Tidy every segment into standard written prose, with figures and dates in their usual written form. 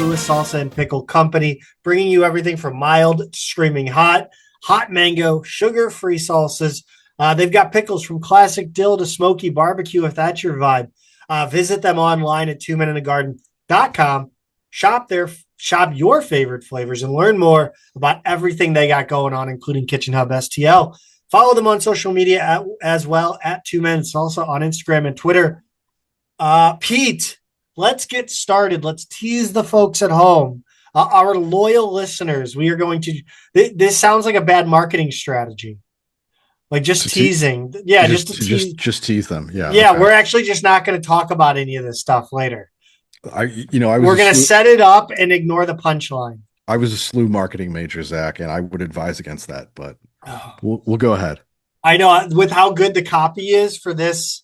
Louis Salsa and Pickle Company, bringing you everything from mild to screaming hot, hot mango, sugar-free salsas. They've got pickles from classic dill to smoky barbecue, if that's your vibe. Visit them online at twomeninthegarden.com. Shop your favorite flavors and learn more about everything they got going on, including Kitchen Hub STL. Follow them on social media as well at 2mensalsa on Instagram and Twitter. Pete, let's get started. Let's tease the folks at home. Our loyal listeners, we are going to this sounds like a bad marketing strategy. Like just teasing. Just tease them. Yeah. Yeah, okay. We're actually just not going to talk about any of this stuff later. We're going to set it up and ignore the punchline. I was a SLU marketing major, Zach, and I would advise against that, but we'll go ahead. I know with how good the copy is for this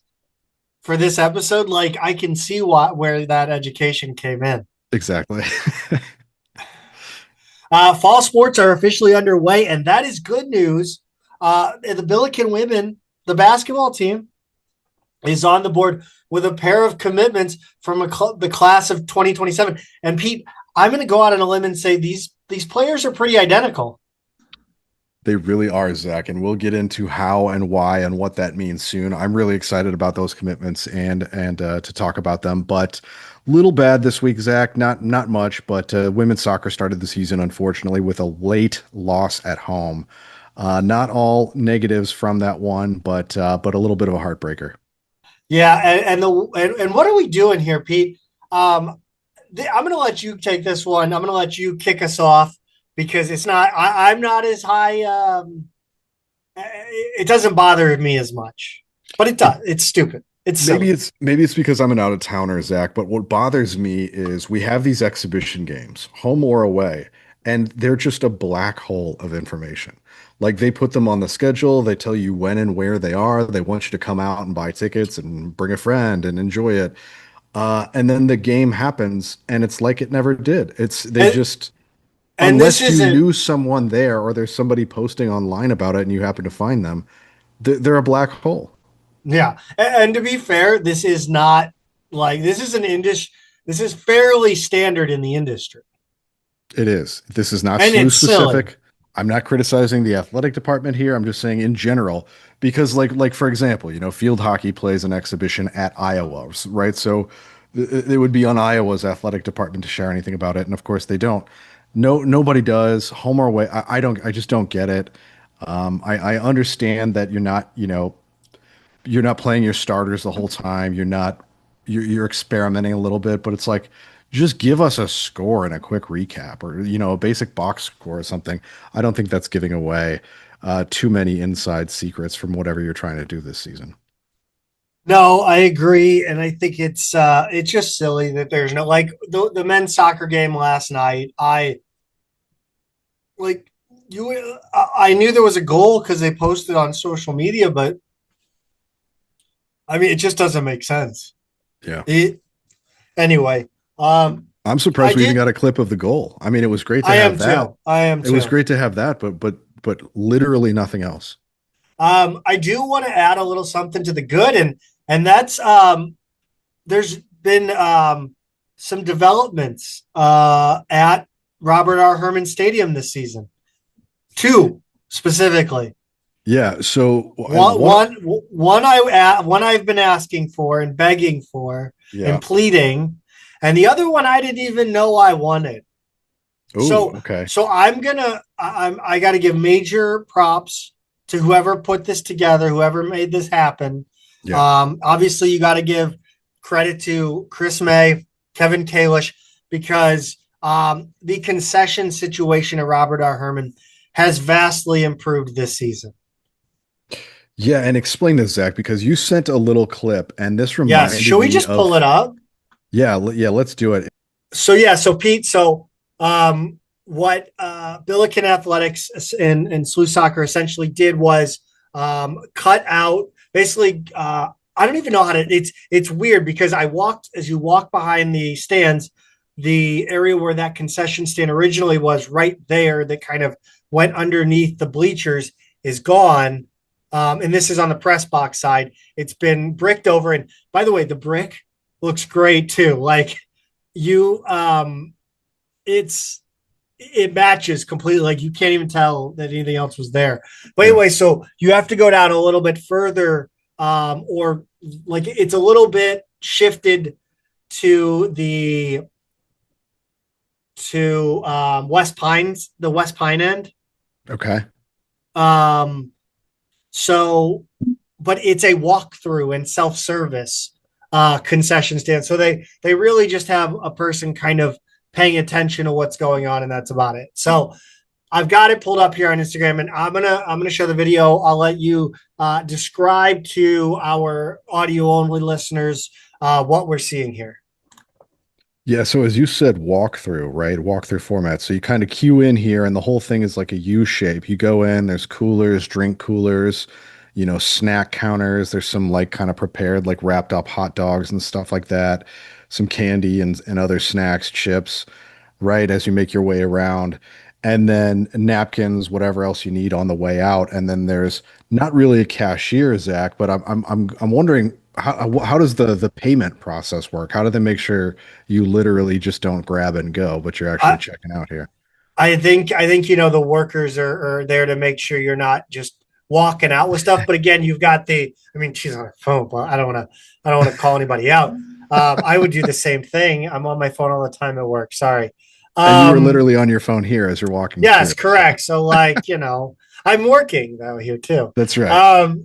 episode, like I can see where that education came in. Exactly. Fall sports are officially underway, and that is good news. The Billiken women, the basketball team, is on the board with a pair of commitments from the class of 2027. And Pete, I'm going to go out on a limb and say these players are pretty identical. They really are, Zach, and we'll get into how and why and what that means soon. I'm really excited about those commitments and to talk about them. But little bad this week, Zach. Not much, but women's soccer started the season, unfortunately, with a late loss at home. Not all negatives from that one, but a little bit of a heartbreaker. Yeah, and what are we doing here, Pete? I'm going to let you take this one. I'm going to let you kick us off because it's not. I'm not as high. It doesn't bother me as much, but it does. It's stupid. Maybe it's because I'm an out of towner, Zach. But what bothers me is we have these exhibition games, home or away, and they're just a black hole of information. Like they put them on the schedule. They tell you when and where they are. They want you to come out and buy tickets and bring a friend and enjoy it. And then the game happens and it's like it never did. Unless you knew someone there or there's somebody posting online about it and you happen to find them, they're a black hole. Yeah. And to be fair, this is not like, this is fairly standard in the industry. It is. This is not SLU specific. Silly. I'm not criticizing the athletic department here. I'm just saying in general, because like for example, field hockey plays an exhibition at Iowa, right? So it would be on Iowa's athletic department to share anything about it. And of course they don't. Nobody does. Home or away. I just don't get it. I understand that you're not playing your starters the whole time. You're experimenting a little bit, but it's like, just give us a score and a quick recap or, a basic box score or something. I don't think that's giving away too many inside secrets from whatever you're trying to do this season. No, I agree. And I think it's just silly that there's no, like the men's soccer game last night. I knew there was a goal because they posted on social media, but I mean, it just doesn't make sense. Yeah. Anyway. I'm surprised we even got a clip of the goal. I mean, it was great to have that. I am too. It was great to have that, but literally nothing else. I do want to add a little something to the good, and that's there's been some developments at Robert R. Hermann Stadium this season. 2 specifically. Yeah. So one I've been asking for and begging for and pleading. And the other one I didn't even know I wanted. Ooh, okay. So I got to give major props to whoever put this together, whoever made this happen. Yeah. Obviously, you got to give credit to Chris May, Kevin Kalish, because the concession situation at Robert R. Hermann has vastly improved this season. Yeah, and explain this, Zach, because you sent a little clip, and this reminded me. Should we just pull it up? Yeah, let's do it. So Pete, what Billiken Athletics and SLU Soccer essentially did was cut out basically. I don't even know how to. It's weird because as you walk behind the stands, the area where that concession stand originally was right there that kind of went underneath the bleachers is gone. And this is on the press box side. It's been bricked over. And by the way, the brick looks great too. Like it matches completely. Like you can't even tell that anything else was there. But anyway, so you have to go down a little bit further, or like it's a little bit shifted to the West Pines, the West Pine end. Okay. So, but it's a walkthrough and self-service concession stand. So they really just have a person kind of paying attention to what's going on, and that's about it. So I've got it pulled up here on Instagram, and I'm gonna show the video. I'll let you describe to our audio only listeners what we're seeing here. Yeah, so as you said, walkthrough, right? Walkthrough format. So you kind of queue in here, and the whole thing is like a U shape. You go in, there's coolers, drink coolers, snack counters. There's some like kind of prepared, like wrapped up hot dogs and stuff like that, some candy and other snacks, chips, right? As you make your way around, and then napkins, whatever else you need on the way out. And then there's not really a cashier, Zach, but I'm wondering how does the payment process work? How do they make sure you literally just don't grab and go, but you're actually checking out here? I think the workers are there to make sure you're not just walking out with stuff. But again, you've got she's on her phone, but I don't want to call anybody out. I would do the same thing. I'm on my phone all the time at work. Sorry. And you were literally on your phone here as you're walking. Yes, correct. So like, I'm working out here too. That's right.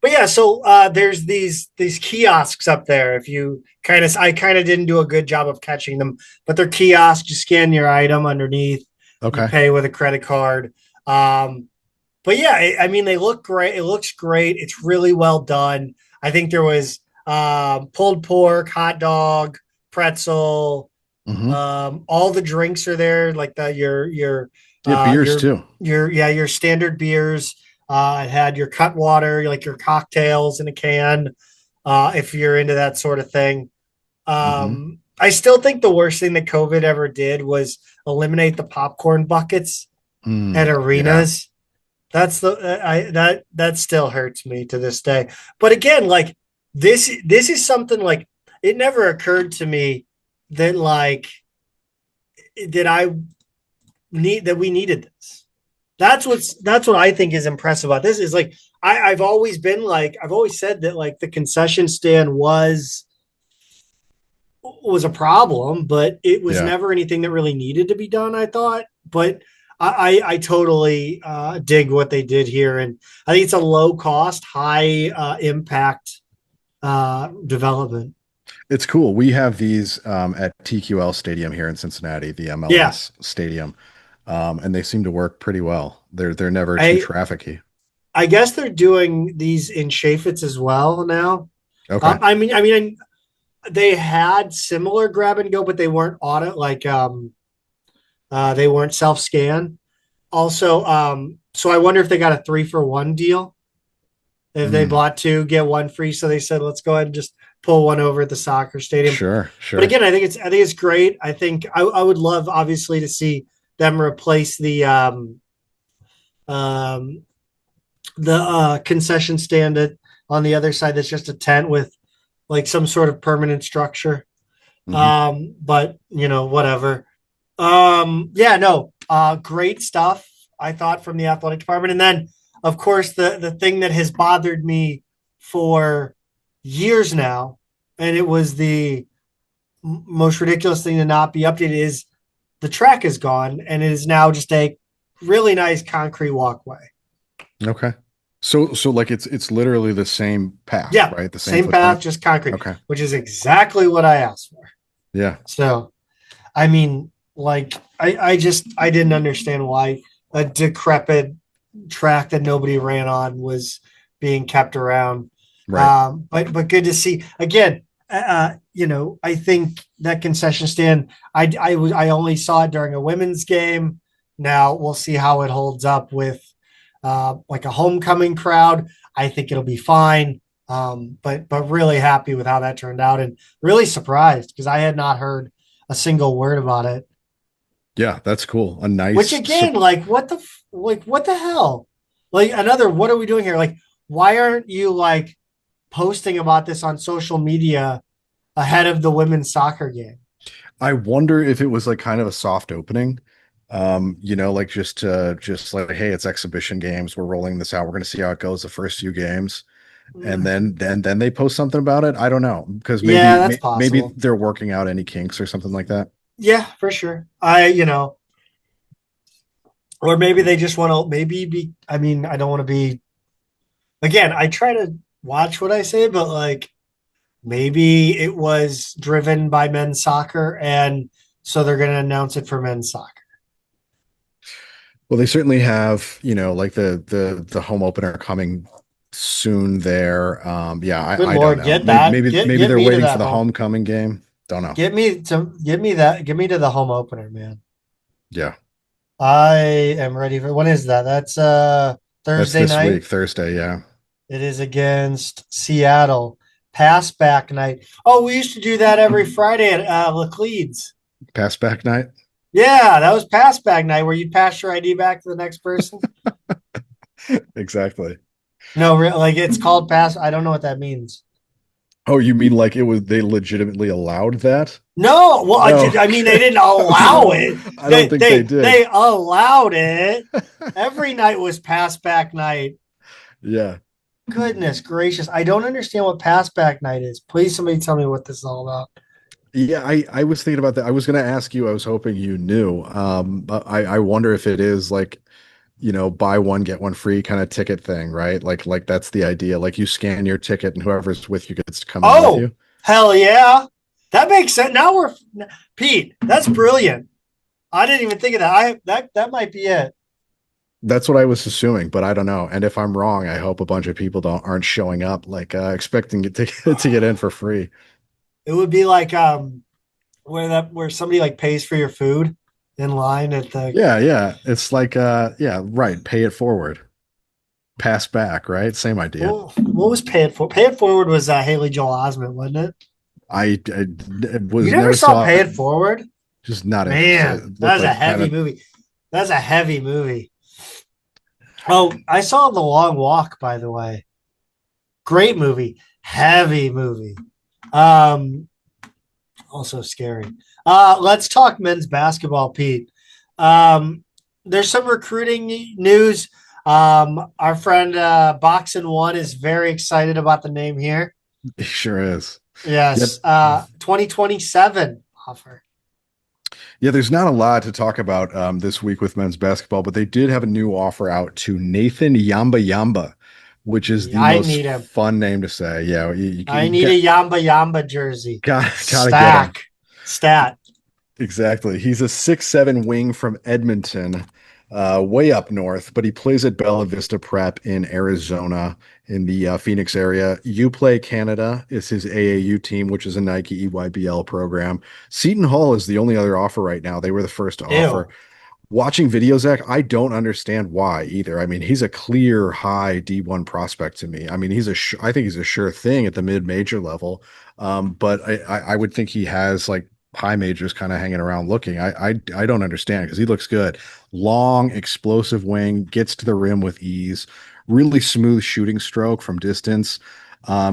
But yeah, so there's these kiosks up there. If you I kind of didn't do a good job of catching them, but they're kiosks. You scan your item underneath. Okay. You pay with a credit card. But yeah, they look great. It looks great. It's really well done. I think there was pulled pork, hot dog, pretzel. Mm-hmm. All the drinks are there, like your beers too. Your standard beers. It had your cut water, like your cocktails in a can, if you're into that sort of thing. I still think the worst thing that COVID ever did was eliminate the popcorn buckets at arenas. Yeah. That still hurts me to this day. But again, like this is something like it never occurred to me that that we needed this. That's what I think is impressive about this is like I've always said that like the concession stand was a problem, but it was never anything that really needed to be done, I thought. But I totally dig what they did here, and I think it's a low cost, high impact development. It's cool. We have these at TQL Stadium here in Cincinnati, the MLS stadium. And they seem to work pretty well. They're never too trafficy. I guess they're doing these in Chaffetz as well now. Okay. They had similar grab and go, but they weren't they weren't self scan. Also, so I wonder if they got a 3-for-1 deal. If they bought 2, get 1 free. So they said, let's go ahead and just pull one over at the soccer stadium. Sure. But again, I think it's great. I think I would love obviously to see them replace the concession stand on the other side. That's just a tent with like some sort of permanent structure. But whatever. Great stuff, I thought, from the athletic department. And then of course the thing that has bothered me for years now, and it was the most ridiculous thing to not be updated, is the track is gone, and it is now just a really nice concrete walkway. Okay. So like it's literally the same path, right? The same path, just concrete, which is exactly what I asked for. Yeah. So, I didn't understand why a decrepit track that nobody ran on was being kept around. Right. But good to see again. I think that concession stand, I only saw it during a women's game. Now we'll see how it holds up with like a homecoming crowd. I think it'll be fine. But really happy with how that turned out, and really surprised because I had not heard a single word about it. Yeah, that's cool. A nice, which again, what the hell? Like another, what are we doing here? Like, why aren't you like posting about this on social media ahead of the women's soccer game? I wonder if it was like kind of a soft opening. Like just like, hey, it's exhibition games. We're rolling this out. We're gonna see how it goes the first few games. And then they post something about it. I don't know, because Yeah, that's maybe possible. they're working out any kinks or something like that. Yeah, for sure. Or maybe they just want to maybe be. I mean, I don't want to be. Again, I try to watch what I say, but like maybe it was driven by men's soccer, and so they're going to announce it for men's soccer. Well, they certainly have, like the home opener coming soon there. Yeah, Good I don't Lord, know. get that. Maybe Get they're me to waiting for that the home. homecoming game. Don't know. Get me to the home opener, man. Yeah. I am ready for when is that? That's That's Thursday this night. week, Thursday, yeah. It is against Seattle. Pass back night. Oh, we used to do that every Friday at Laclede's. Pass back night. Yeah, that was pass back night where you pass your ID back to the next person. Exactly. No, like it's called pass. I don't know what that means. Oh, you mean like they legitimately allowed that? No, well, Oh, I mean they didn't okay. allow No, it. I don't think they did. They allowed it. Every night was pass back night. Yeah. Goodness gracious, I don't understand what pass back night is. Please, somebody tell me what this is all about. Yeah, I was thinking about that. I was going to ask you. I was hoping you knew. But I wonder if it is like, buy one get one free kind of ticket thing, right? Like that's the idea. Like you scan your ticket and whoever's with you gets to come in with Oh, you. hell yeah, that makes sense. Now we're Pete. That's brilliant. I didn't even think of that. That might be it. That's what I was assuming, but I don't know. And if I'm wrong, I hope a bunch of people aren't showing up like expecting it to get in for free. It would be like where somebody like pays for your food in line at the. Yeah, yeah. It's like yeah, right. Pay it forward. Pass back, right? Same idea. What was Pay It Forward? Pay It Forward was Haley Joel Osment, wasn't it? I You was never never saw saw Pay It Forward? just not interested. Man, It that looked was a like kind heavy of movie. That's a heavy movie. Oh, I saw The Long Walk, by the way. Great movie. Heavy movie. Um, Also scary. Let's talk men's basketball, Pete. Um, there's some recruiting news. Our friend Boxin One is very excited about the name here. it sure is. Yes, Yep. 2027 offer. Yeah, there's not a lot to talk about this week with men's basketball, but they did have a new offer out to Nathan Yamba Yamba, which is the I most need him. fun name to say. Yeah, I you need a Yamba Yamba jersey. gotta get him. Stat. Exactly. He's a 6'7" wing from Edmonton, way up north, but he plays at Bella Vista Prep in Arizona in the Phoenix area. UPlay Canada is his AAU team, which is a Nike EYBL program. Seton Hall is the only other offer right now. They were the first to offer. Ew. Watching videos, Zach, I don't understand why either. I mean, he's a clear high D1 prospect to me. I mean, I think he's a sure thing at the mid-major level. But I would think he has like high majors kind of hanging around looking. I don't understand because he looks good. Long, explosive wing, gets to the rim with ease, really smooth shooting stroke from distance.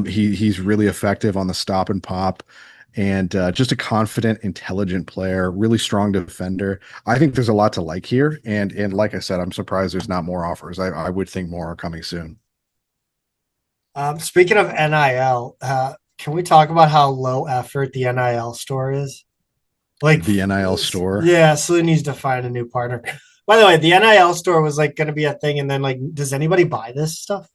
He's really effective on the stop and pop, and just a confident, intelligent player, really strong defender. I think there's a lot to like here, and like I said, I'm surprised there's not more offers. I would think more are coming soon. Speaking of NIL, can we talk about how low effort the NIL store is? Like, The NIL store. yeah, Slu needs to find a new partner. By the way, the NIL store was like going to be a thing, and then like, does anybody buy this stuff?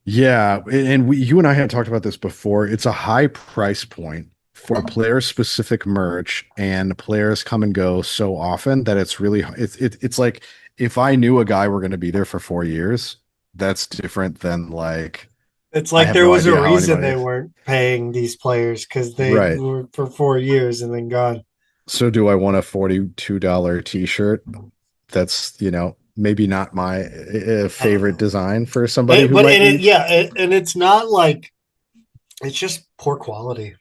Yeah, and you and I had talked about this before. It's a high price point for player specific merch, and players come and go so often that it's really it's like if I knew a guy were going to be there for 4 years, that's different than like It's I like have there no was a idea how reason anybody. they weren't paying these players because they Right. were for 4 years and then gone. So do I want a $42 t-shirt? That's, maybe not my favorite design for somebody who But might and it leave. yeah, and it's not like it's just poor quality.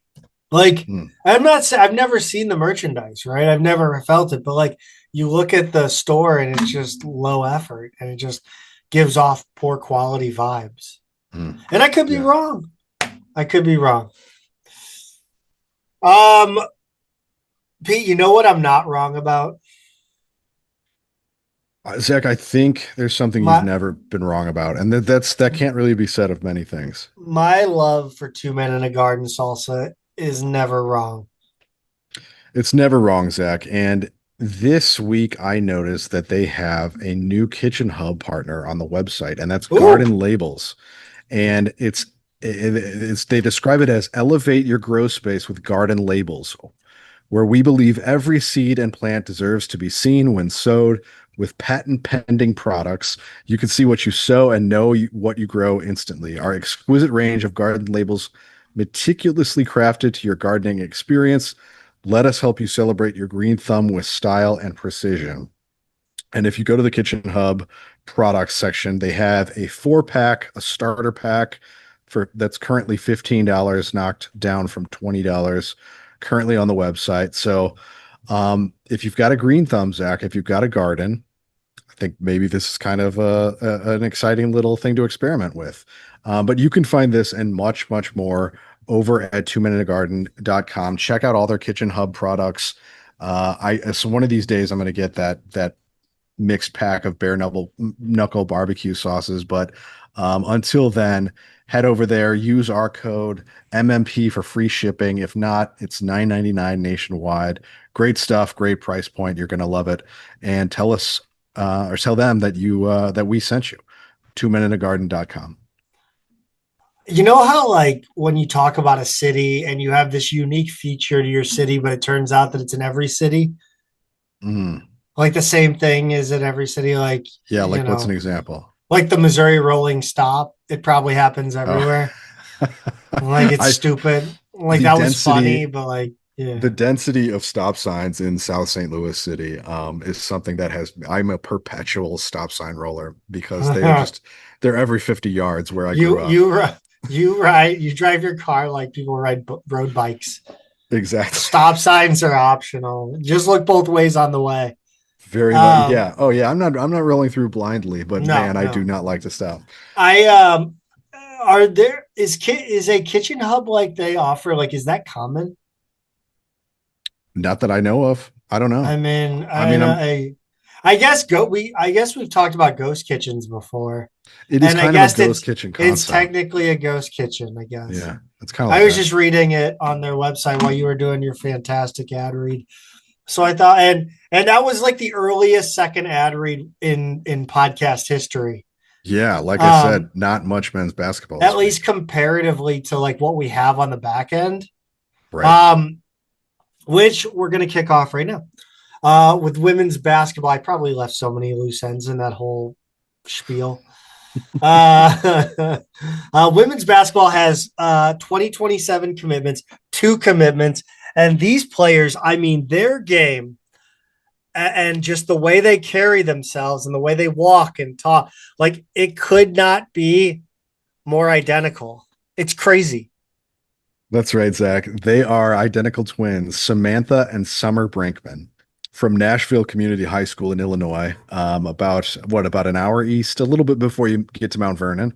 Like Hmm. I've never seen the merchandise, right? I've never felt it, but like you look at the store and it's just low effort and it just gives off poor quality vibes. Hmm. And I could be Yeah. wrong. I could be wrong. Um, Pete, you know what I'm not wrong about? Zach, I think there's something you've My never been wrong about, and that can't really be said of many things. my love for Two Men in a Garden salsa is never wrong. It's never wrong, Zach. And this week, I noticed that they have a new Kitchen Hub partner on the website, and that's Ooh, Garden Labels. And it's they describe it as elevate your grow space with Garden Labels, where we believe every seed and plant deserves to be seen when sowed. With patent pending products, you can see what you sow and know what you grow instantly. Our exquisite range of garden labels, meticulously crafted to your gardening experience. Let us help you celebrate your green thumb with style and precision. And if you go to the Kitchen Hub products section, they have a 4-pack, a starter pack for that's currently $15, knocked down from $20 currently on the website. So if you've got a green thumb, Zach, if you've got a garden, I think maybe this is kind of an exciting little thing to experiment with. But you can find this and much, much more over at twominutegarden.com. Check out all their Kitchen Hub products. So one of these days I'm going to get that mixed pack of knuckle barbecue sauces. But until then, head over there, use our code MMP for free shipping. If not, it's $9.99 nationwide. Great stuff, great price point. You're going to love it. And tell us or tell them that that we sent you. 2minutegarden.com. you know how like when you talk about a city and you have this unique feature to your city, but it turns out that it's in every city? Mm. Like the same thing is in every city, like, Yeah, you like what's an know, example? like the Missouri rolling stop. It probably happens Oh, everywhere. Like it's I stupid. Like the that was funny, density but like, yeah. the density of stop signs in South St. Louis City is something that I'm a perpetual stop sign roller because they're every 50 yards where I grew you up. you you ride you drive your car like people ride road bikes. Exactly. Stop signs are optional. Just look both ways on the way. Very much. Um, Yeah. Oh yeah. I'm not rolling through blindly, but no, man, I do no. not like to stop. I are there is a kitchen hub like they offer, like is that common? Not that I know of. I don't I know. mean, I mean, I guess we've talked about ghost kitchens before. it is And I kind of a guess ghost kitchen it's concept. technically a ghost kitchen, I guess. Yeah. It's kind of I like was that. just reading it on their website while you were doing your fantastic ad read. So I thought, and that was like the earliest second ad read in podcast history. Yeah. Like I said, Um, not much men's basketball at this least week. comparatively to like what we have on the back end. Right. Um, which we're gonna kick off right now. With women's basketball, I probably left so many loose ends in that whole spiel. Women's basketball has 2027 commitments, 2 commitments, and these players, I mean, their game and just the way they carry themselves and the way they walk and talk, like it could not be more identical. It's crazy. That's right, Zach. They are identical twins, Samantha and Summer Brinkman from Nashville Community High School in Illinois. About an hour east, a little bit before you get to Mount Vernon,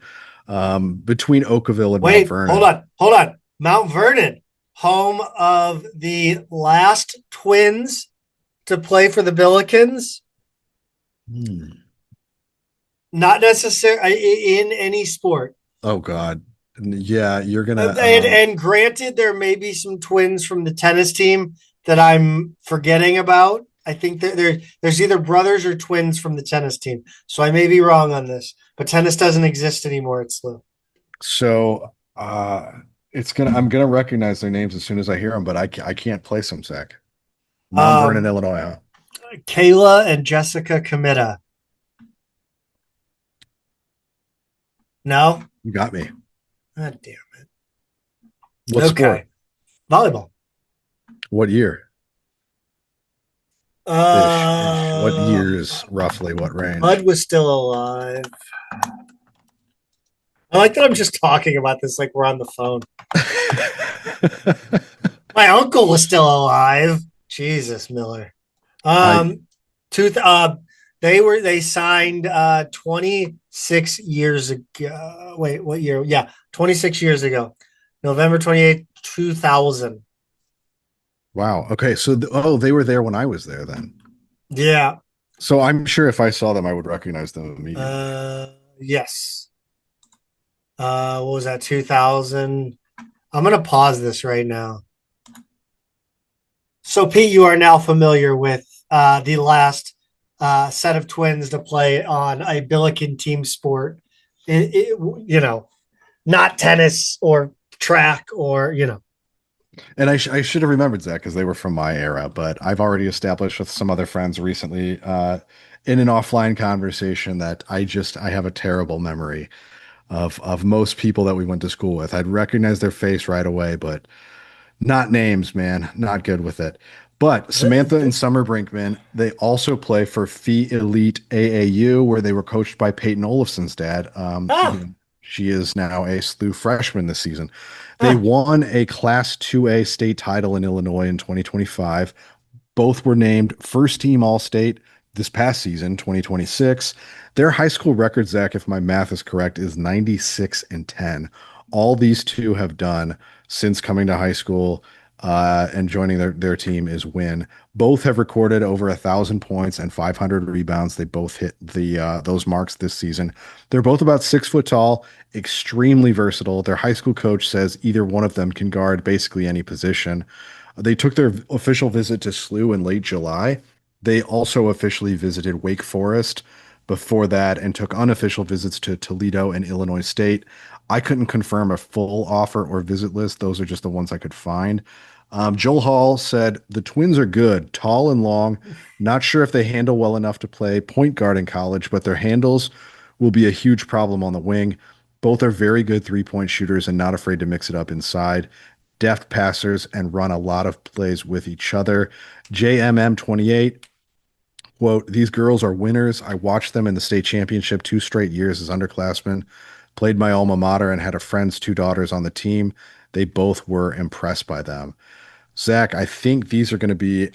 between Oakville and Mount Wait, Vernon. hold on. Mount Vernon, home of the last twins to play for the Billikens. Hmm. Not necessarily in any sport. Oh God. Yeah, you're gonna And granted, there may be some twins from the tennis team that I'm forgetting about. I think that there's either brothers or twins from the tennis team. So I may be wrong on this, but tennis doesn't exist anymore at SLU. so I'm gonna recognize their names as soon as I hear them, but I can't place them, Zach. Mount Vernon, Um, Illinois, huh? Kayla and Jessica Comita. No? You got me. God damn it. What Okay. sport? Volleyball. What year? Ish. What Uh, years, roughly? What Bud range? was still alive. I like that I'm just talking about this like we're on the phone. My uncle was still alive. Jesus, Miller. I Um, two. They signed 26 years ago. Wait, what year? Yeah, 26 years ago, November 28th, 2000. Wow. Okay. So, oh, they were there when I was there then. Yeah. So I'm sure if I saw them, I would recognize them immediately. Yes. What was that? 2000. I'm gonna pause this right now. So, Pete, you are now familiar with the last set of twins to play on a Billiken team sport. You know, not tennis or track or, And I should have remembered that because they were from my era, but I've already established with some other friends recently in an offline conversation that I have a terrible memory of most people that we went to school with. I'd recognize their face right away, but not names, man. Not good with it. But Samantha and Summer Brinkman, they also play for Phi Elite AAU, where they were coached by Peyton Olafson's dad. ah, She is now a SLU freshman this season. They ah, won a Class 2A state title in Illinois in 2025. Both were named first team All State this past season, 2026. Their high school record, Zach, if my math is correct, is 96 and 10. All these two have done since coming to high school and joining their team is win. Both have recorded over 1,000 points and 500 rebounds. They both hit those marks this season. They're both about 6 foot tall, extremely versatile. Their high school coach says either one of them can guard basically any position. They took their official visit to SLU in late July. They also officially visited Wake Forest before that and took unofficial visits to Toledo and Illinois State. I couldn't confirm a full offer or visit list. Those are just the ones I could find. Joel Hall said the twins are good, tall and long. Not sure if they handle well enough to play point guard in college, but their handles will be a huge problem on the wing. Both are very good 3-point shooters and not afraid to mix it up inside. Deft passers and run a lot of plays with each other. JMM28, quote, these girls are winners. I watched them in the state championship 2 straight years as underclassmen, played my alma mater, and had a friend's 2 daughters on the team. They both were impressed by them. Zach, I think these are going to be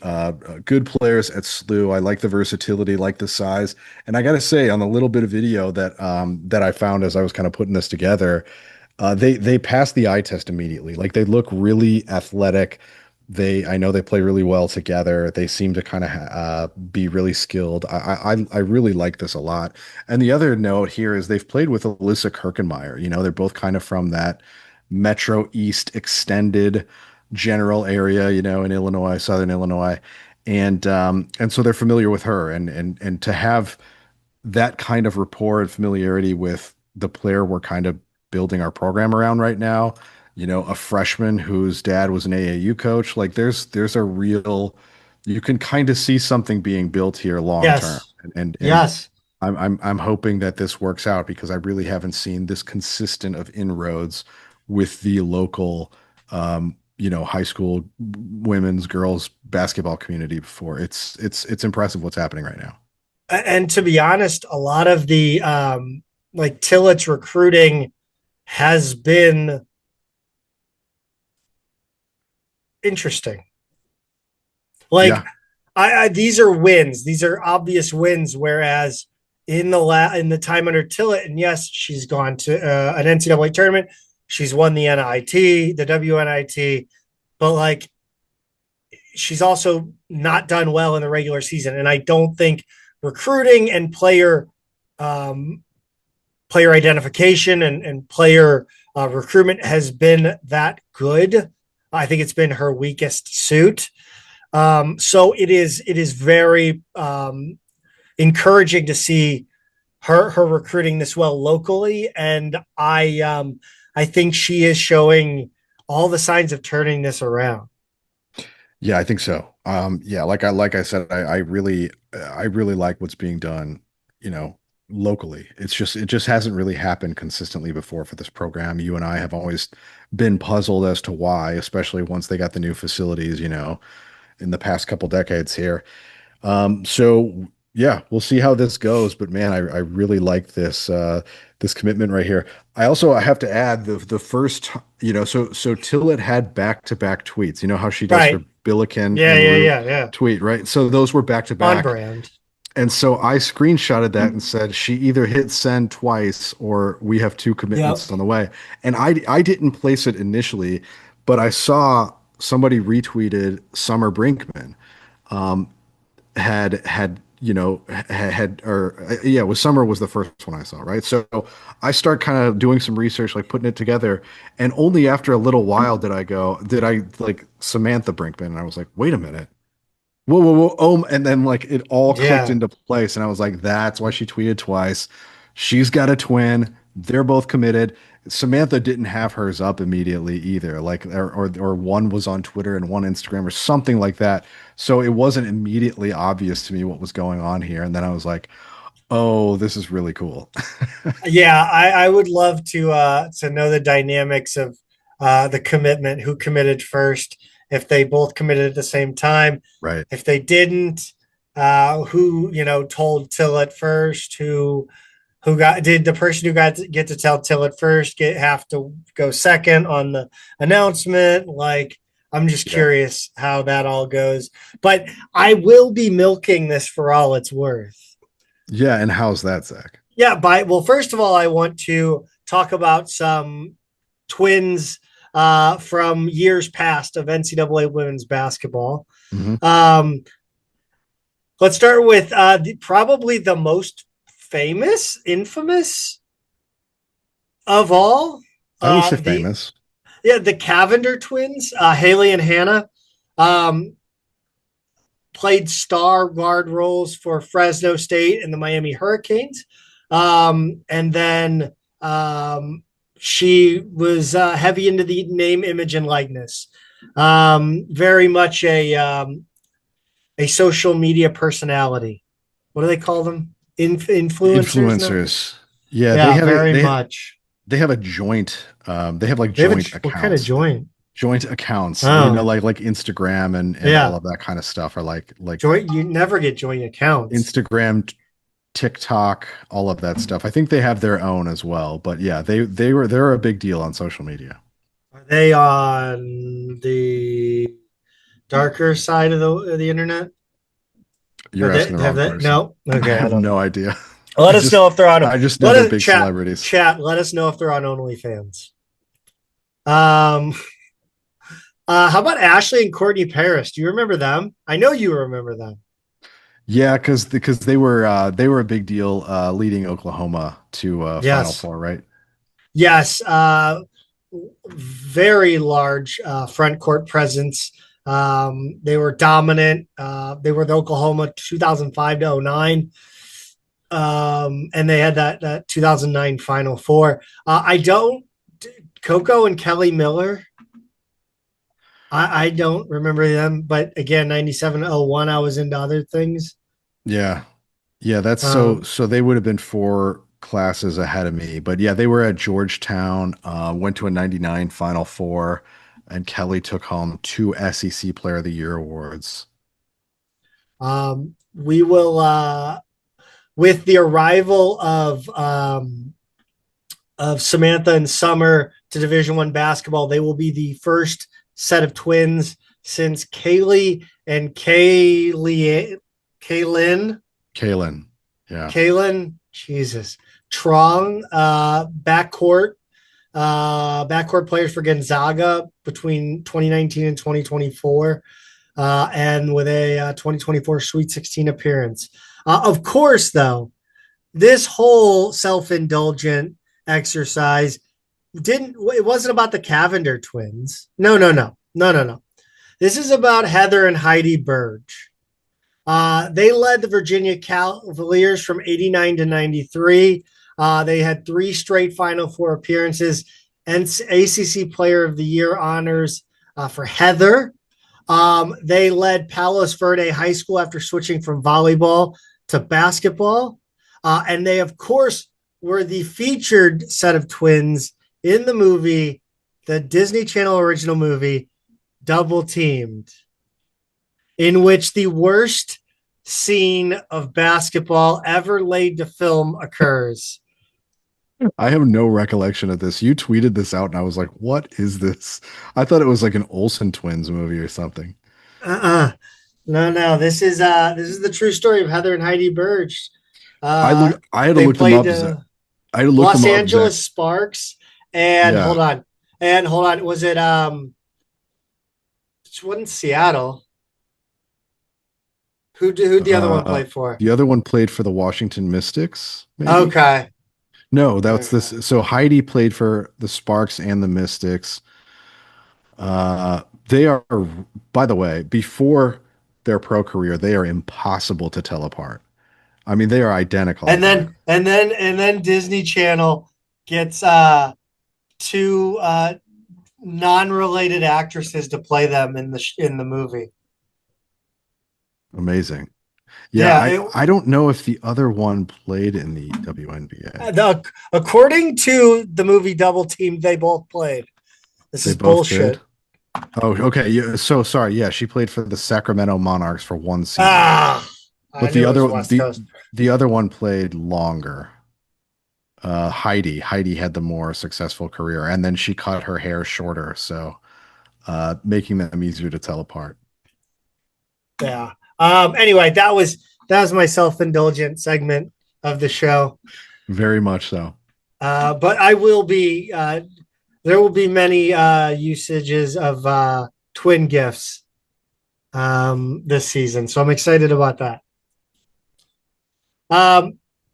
good players at SLU. I like the versatility, like the size, and I got to say, on the little bit of video that I found as I was kind of putting this together, they pass the eye test immediately. Like they look really athletic. I know they play really well together. They seem to kind of be really skilled. I really like this a lot. And the other note here is they've played with Alyssa Kirkenmeyer. You know, they're both kind of from that Metro East extended general area, you know, in Illinois, Southern Illinois, and so they're familiar with her. And to have that kind of rapport and familiarity with the player we're kind of building our program around right now, you know, a freshman whose dad was an AAU coach, like there's a real, you can kind of see something being built here long term. yes, And yes. I'm hoping that this works out because I really haven't seen this consistent of inroads with the local you know, high school women's girls basketball community before. It's impressive what's happening right now. And to be honest, a lot of the like Tillett's recruiting has been interesting. Like Yeah. I these are wins. These are obvious wins. Whereas in the time under Tillett, and yes, she's gone to an NCAA tournament. She's won the NIT, the WNIT, but like she's also not done well in the regular season. And I don't think recruiting and um, player identification and player recruitment has been that good. I think it's been her weakest suit. So it is very encouraging to see her recruiting this well locally, and I think she is showing all the signs of turning this around. Yeah, I think so. Yeah, like I said, I really like what's being done, you know, locally. It just hasn't really happened consistently before for this program. You and I have always been puzzled as to why, especially once they got the new facilities, you know, in the past couple decades here. So yeah, we'll see how this goes. But man, I really like this commitment right here. I have to add the first, you know, so Tillett had back-to-back tweets. You know how she does her Right? Billiken Yeah, and yeah, Root yeah, yeah. tweet, right? So those were back to On back. brand. And so I screenshotted that and said she either hit send twice or we have two Yep. commitments on the way. And I didn't place it initially, but I saw somebody retweeted Summer Brinkman, um, had you know had or yeah, it was Summer was the first one I saw, right? So I start kind of doing some research, like putting it together, and only after a little while did I like Samantha Brinkman, and I was like, wait a minute. Whoa, whoa, whoa. And then like it all clicked Yeah. into place. And I was like, that's why she tweeted twice. She's got a twin. They're both committed. Samantha didn't have hers up immediately either. Like, or one was on Twitter and one Instagram or something like that. So it wasn't immediately obvious to me what was going on here. And then I was like, oh, this is really cool. Yeah, I would love to know the dynamics of the commitment, who committed first, if they both committed at the same time, Right. if they didn't, who told Tillett first, who got did the person who got to get to tell Tillett first have to go second on the announcement. Like, I'm just Yeah. curious how that all goes, but I will be milking this for all it's worth. Yeah. And how's that, Zach? Yeah, well, first of all, I want to talk about some twins from years past of NCAA women's basketball. Hmm. Um, let's start with probably the most infamous of all. I would say famous. The Cavender twins, Haley and Hannah. Played star guard roles for Fresno State and the Miami Hurricanes. And then she was heavy into the name, image, and likeness. Very much a social media personality. What do they call them? Influencers. Yeah, Yeah, very much. They have a joint. They have like joint accounts. What kind of joint? Joint accounts, Oh. like Instagram and Yeah. all of that kind of stuff are like Joint. You never get joint accounts. Instagram, TikTok, all of that stuff. I think they have their own as well, but yeah, they're a big deal on social media. Are they on the darker side of the internet? You're asking the wrong person. No. Okay. I have no idea. Let us know if they're on. I just know they're big celebrities. Chat. Let us know if they're on OnlyFans. How about Ashley and Courtney Paris? Do you remember them? I know you remember them. Yeah, because they were a big deal, leading Oklahoma to Final Four, right? Yes, very large front court presence. They were dominant. They were the Oklahoma 2005 to 09. And they had that 2009 Final Four. Coco and Kelly Miller. I don't remember them, but again, 97-01, I was into other things. Yeah. Yeah, that's so they would have been 4 classes ahead of me. But yeah, they were at Georgetown, went to a 99 Final Four, and Kelly took home 2 SEC Player of the Year awards. We will with the arrival of Samantha and Summer to Division I basketball, they will be the first set of twins since Kaylee and Kaylin. Yeah. Kaylin, Jesus. Trong, backcourt players for Gonzaga between 2019 and 2024, and with a 2024 Sweet 16 appearance. Of course, though, this whole self-indulgent exercise it wasn't about the Cavender twins. No. This is about Heather and Heidi Burge. They led the Virginia Cavaliers from 89 to 93. They had 3 straight Final Four appearances and ACC Player of the Year honors for Heather. They led Palos Verde High School after switching from volleyball to basketball. And they, of course, were the featured set of twins in the movie, the Disney Channel original movie, Double Teamed, in which the worst scene of basketball ever laid to film occurs. I have no recollection of this. You tweeted this out, and I was like, "What is this?" I thought it was like an Olsen Twins movie or something. No. This is the true story of Heather and Heidi Burge. I had to look them up. I had to look Los them up, Angeles Zach. Sparks, and hold on. Was it Which one? Seattle. Who the other one Uh, play for? the other one played for the Washington Mystics, maybe? Okay. No, that's Okay. this. So Heidi played for the Sparks and the Mystics. They are, by the way, before their pro career, they are impossible to tell apart. I mean, they are identical And alike. then Disney Channel gets two non-related actresses to play them in the movie. Amazing. Yeah, Yeah, I don't know if the other one played in the WNBA. according to the movie Double Team, they both played. This They is both did. bullshit. Oh, okay. Yeah, so sorry. Yeah, she played for the Sacramento Monarchs for one season, Ah, I but knew it was West Coast. the other one played longer. Heidi had the more successful career, and then she cut her hair shorter, so making them easier to tell apart. Yeah. Anyway, that was my self-indulgent segment of the show. Very much so. But I will be there will be many usages of twin gifts this season. So I'm excited about that.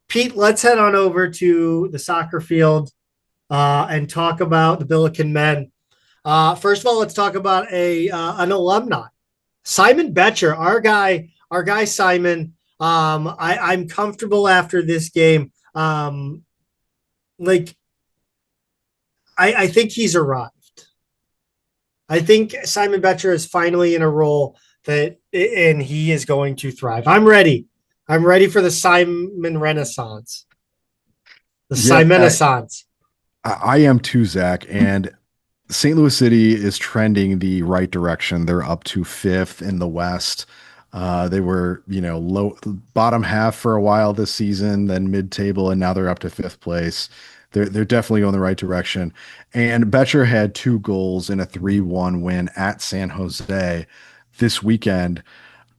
Pete, let's head on over to the soccer field and talk about the Billiken men. First of all, let's talk about a an alumni, Simon Betcher, our guy Simon. I'm comfortable after this game. Like I think he's arrived. I think Simon Betcher is finally in a role and he is going to thrive. I'm ready. I'm ready for the Simon Renaissance. The Yeah, Simon Renaissance. I am too, Zach, and St. Louis City is trending the right direction. They're up to fifth in the West. They were, low bottom half for a while this season, then mid-table, and now they're up to fifth place. They're definitely going the right direction. And Betcher had 2 goals in a 3-1 win at San Jose this weekend.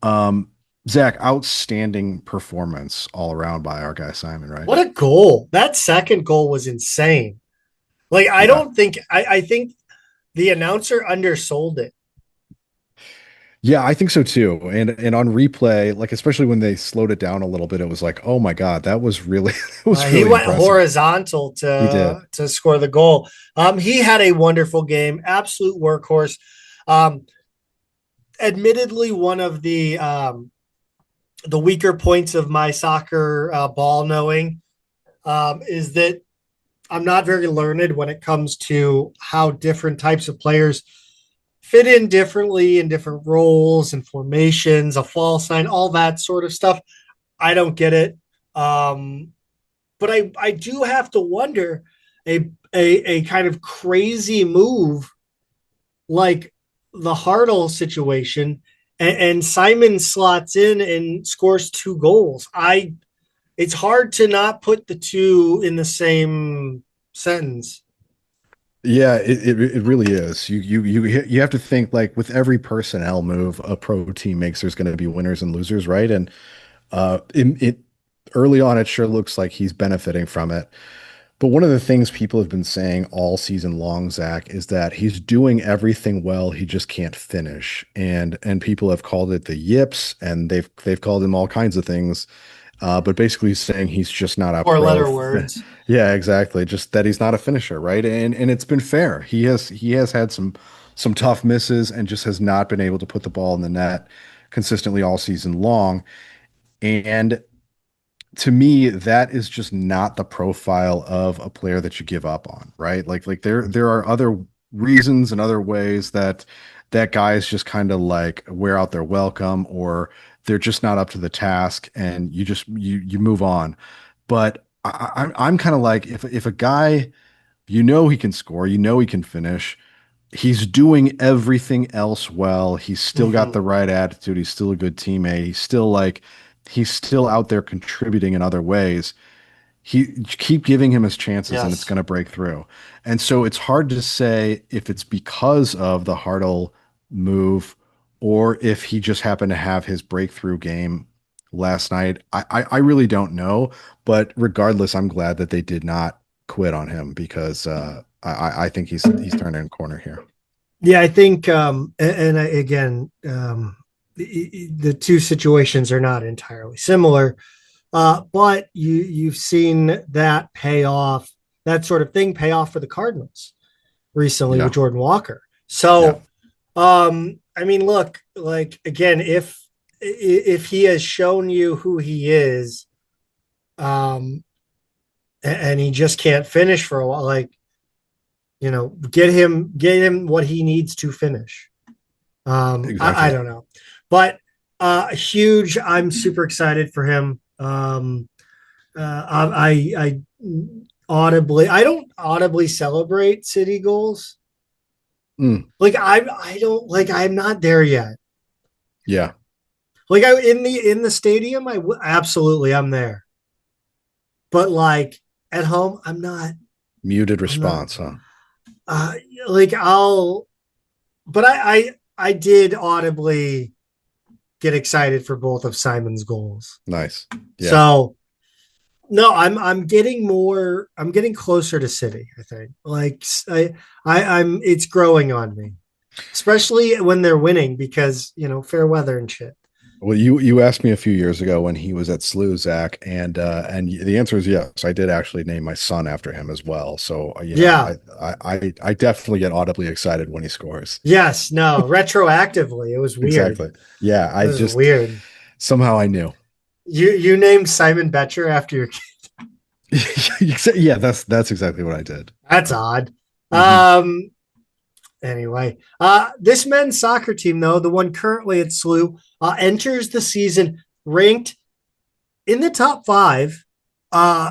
Um, Zach, outstanding performance all around by our guy Simon, right? What a goal. That second goal was insane. Like, I Yeah. don't think, I think the announcer undersold it. Yeah, I think so too. And on replay, like especially when they slowed it down a little bit, it was like, oh my God, that was really it was He really went impressive. horizontal He did. to score the goal. He had a wonderful game, absolute workhorse. Um, Admittedly, one of the weaker points of my soccer ball knowing is that I'm not very learned when it comes to how different types of players fit in differently in different roles and formations, a false sign, all that sort of stuff. I don't get it. But I do have to wonder a kind of crazy move like the Hartle situation, and Simon slots in and scores 2 goals. It's hard to not put the two in the same sentence. Yeah, it really is. You have to think like with every personnel move a pro team makes, there's going to be winners and losers, right? And it early on, it sure looks like he's benefiting from it. But one of the things people have been saying all season long, Zach, is that he's doing everything well, he just can't finish. And people have called it the yips, and they've called him all kinds of things. But basically saying he's just not a Four pro. letter words. Yeah, exactly. Just that he's not a finisher, right? And it's been fair. He has had some tough misses and just has not been able to put the ball in the net consistently all season long. And to me, that is just not the profile of a player that you give up on, right? Like there are other reasons and other ways that guys just kind of like wear out their welcome, or they're just not up to the task, and you move on. But I'm kind of like, if a guy, he can score, he can finish, he's doing everything else well. He's still got Mm-hmm. the right attitude. He's still a good teammate. He's still out there contributing in other ways. Keep giving him his chances and it's Yes. going to break through. And so it's hard to say if it's because of the Hartle move or if he just happened to have his breakthrough game last night. I really don't know. But regardless, I'm glad that they did not quit on him because I think he's turning a corner here. Yeah, I think, again, the two situations are not entirely similar, but you've seen that pay off, that sort of thing pay off for the Cardinals recently with Yeah. Jordan Walker. Yeah. So, I mean, look, like again, if he has shown you who he is, um, and he just can't finish for a while, like get him what he needs to finish. I Exactly. don't know, but huge. I'm super excited for him. I audibly, I don't audibly celebrate city goals. Mm. Like I don't like. I'm not there yet. Yeah. Like I in the stadium, absolutely I'm there, but like at home, I'm not. Muted I'm not. response, huh? Uh, like but I did audibly get excited for both of Simon's goals. Nice. Yeah. So no, I'm getting closer to City, I think. Like I'm it's growing on me. Especially when they're winning because, fair weather and shit. Well, you asked me a few years ago when he was at SLU, Zach, and the answer is yes. I did actually name my son after him as well. So Yeah. I definitely get audibly excited when he scores. Yes, no, retroactively. It was weird. Exactly. Yeah, It I was just weird. somehow I knew. You named Simon Betcher after your kid. Yeah, that's exactly what I did. That's odd. Hmm. Anyway, this men's soccer team, though, the one currently at SLU, enters the season ranked in the top five.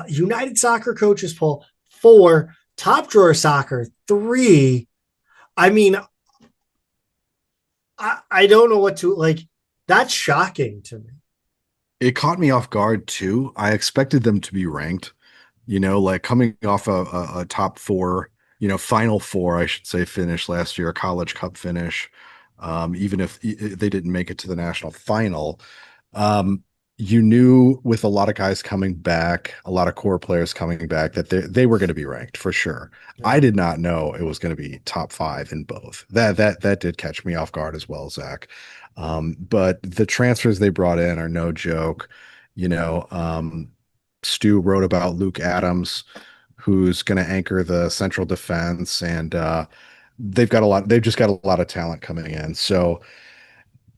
United Soccer Coaches Poll 4, Top Drawer Soccer 3. I mean, I don't know what to like. That's shocking to me. It caught me off guard too. I expected them to be ranked, like coming off a top four, final four, I should say, finish last year, a College Cup finish. Even if they didn't make it to the national final, um, you knew with a lot of guys coming back, a lot of core players coming back, that they were going to be ranked for sure. Yeah. I did not know it was going to be top five in both. That did catch me off guard as well, Zach. But the transfers they brought in are no joke. You know, Stu wrote about Luke Adams, who's going to anchor the central defense, and they've just got a lot of talent coming in. So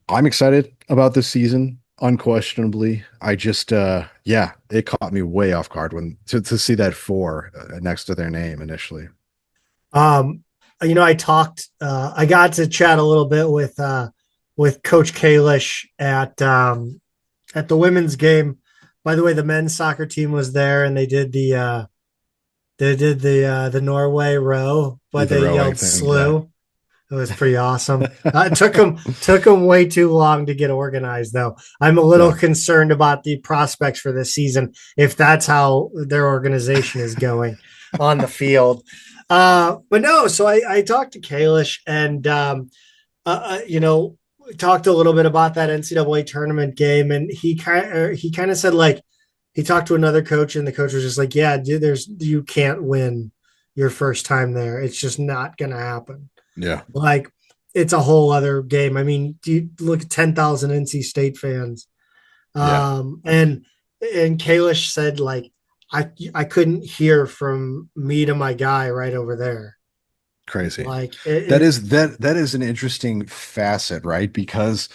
I'm excited about this season, unquestionably. I just yeah, it caught me way off guard when to see that four next to their name initially. Um, I got to chat a little bit with Coach Kalish at the women's game. By the way, the men's soccer team was there and they did the Norway row, but The they rowing yelled thing, yeah. slew. It was pretty awesome. It took them way too long to get organized, though. I'm a little Yeah. concerned about the prospects for this season if that's how their organization is going on the field. But no, so I talked to Kalish and talked a little bit about that NCAA tournament game, and he kind of said like he talked to another coach, and the coach was just like, "Yeah, dude, you can't win your first time there. It's just not going to happen." Yeah. Like it's a whole other game. I mean, do you look at 10,000 NC State fans? Yeah. And Kalish said like I couldn't hear from me to my guy right over there. Crazy. Like That is an interesting facet, right? Because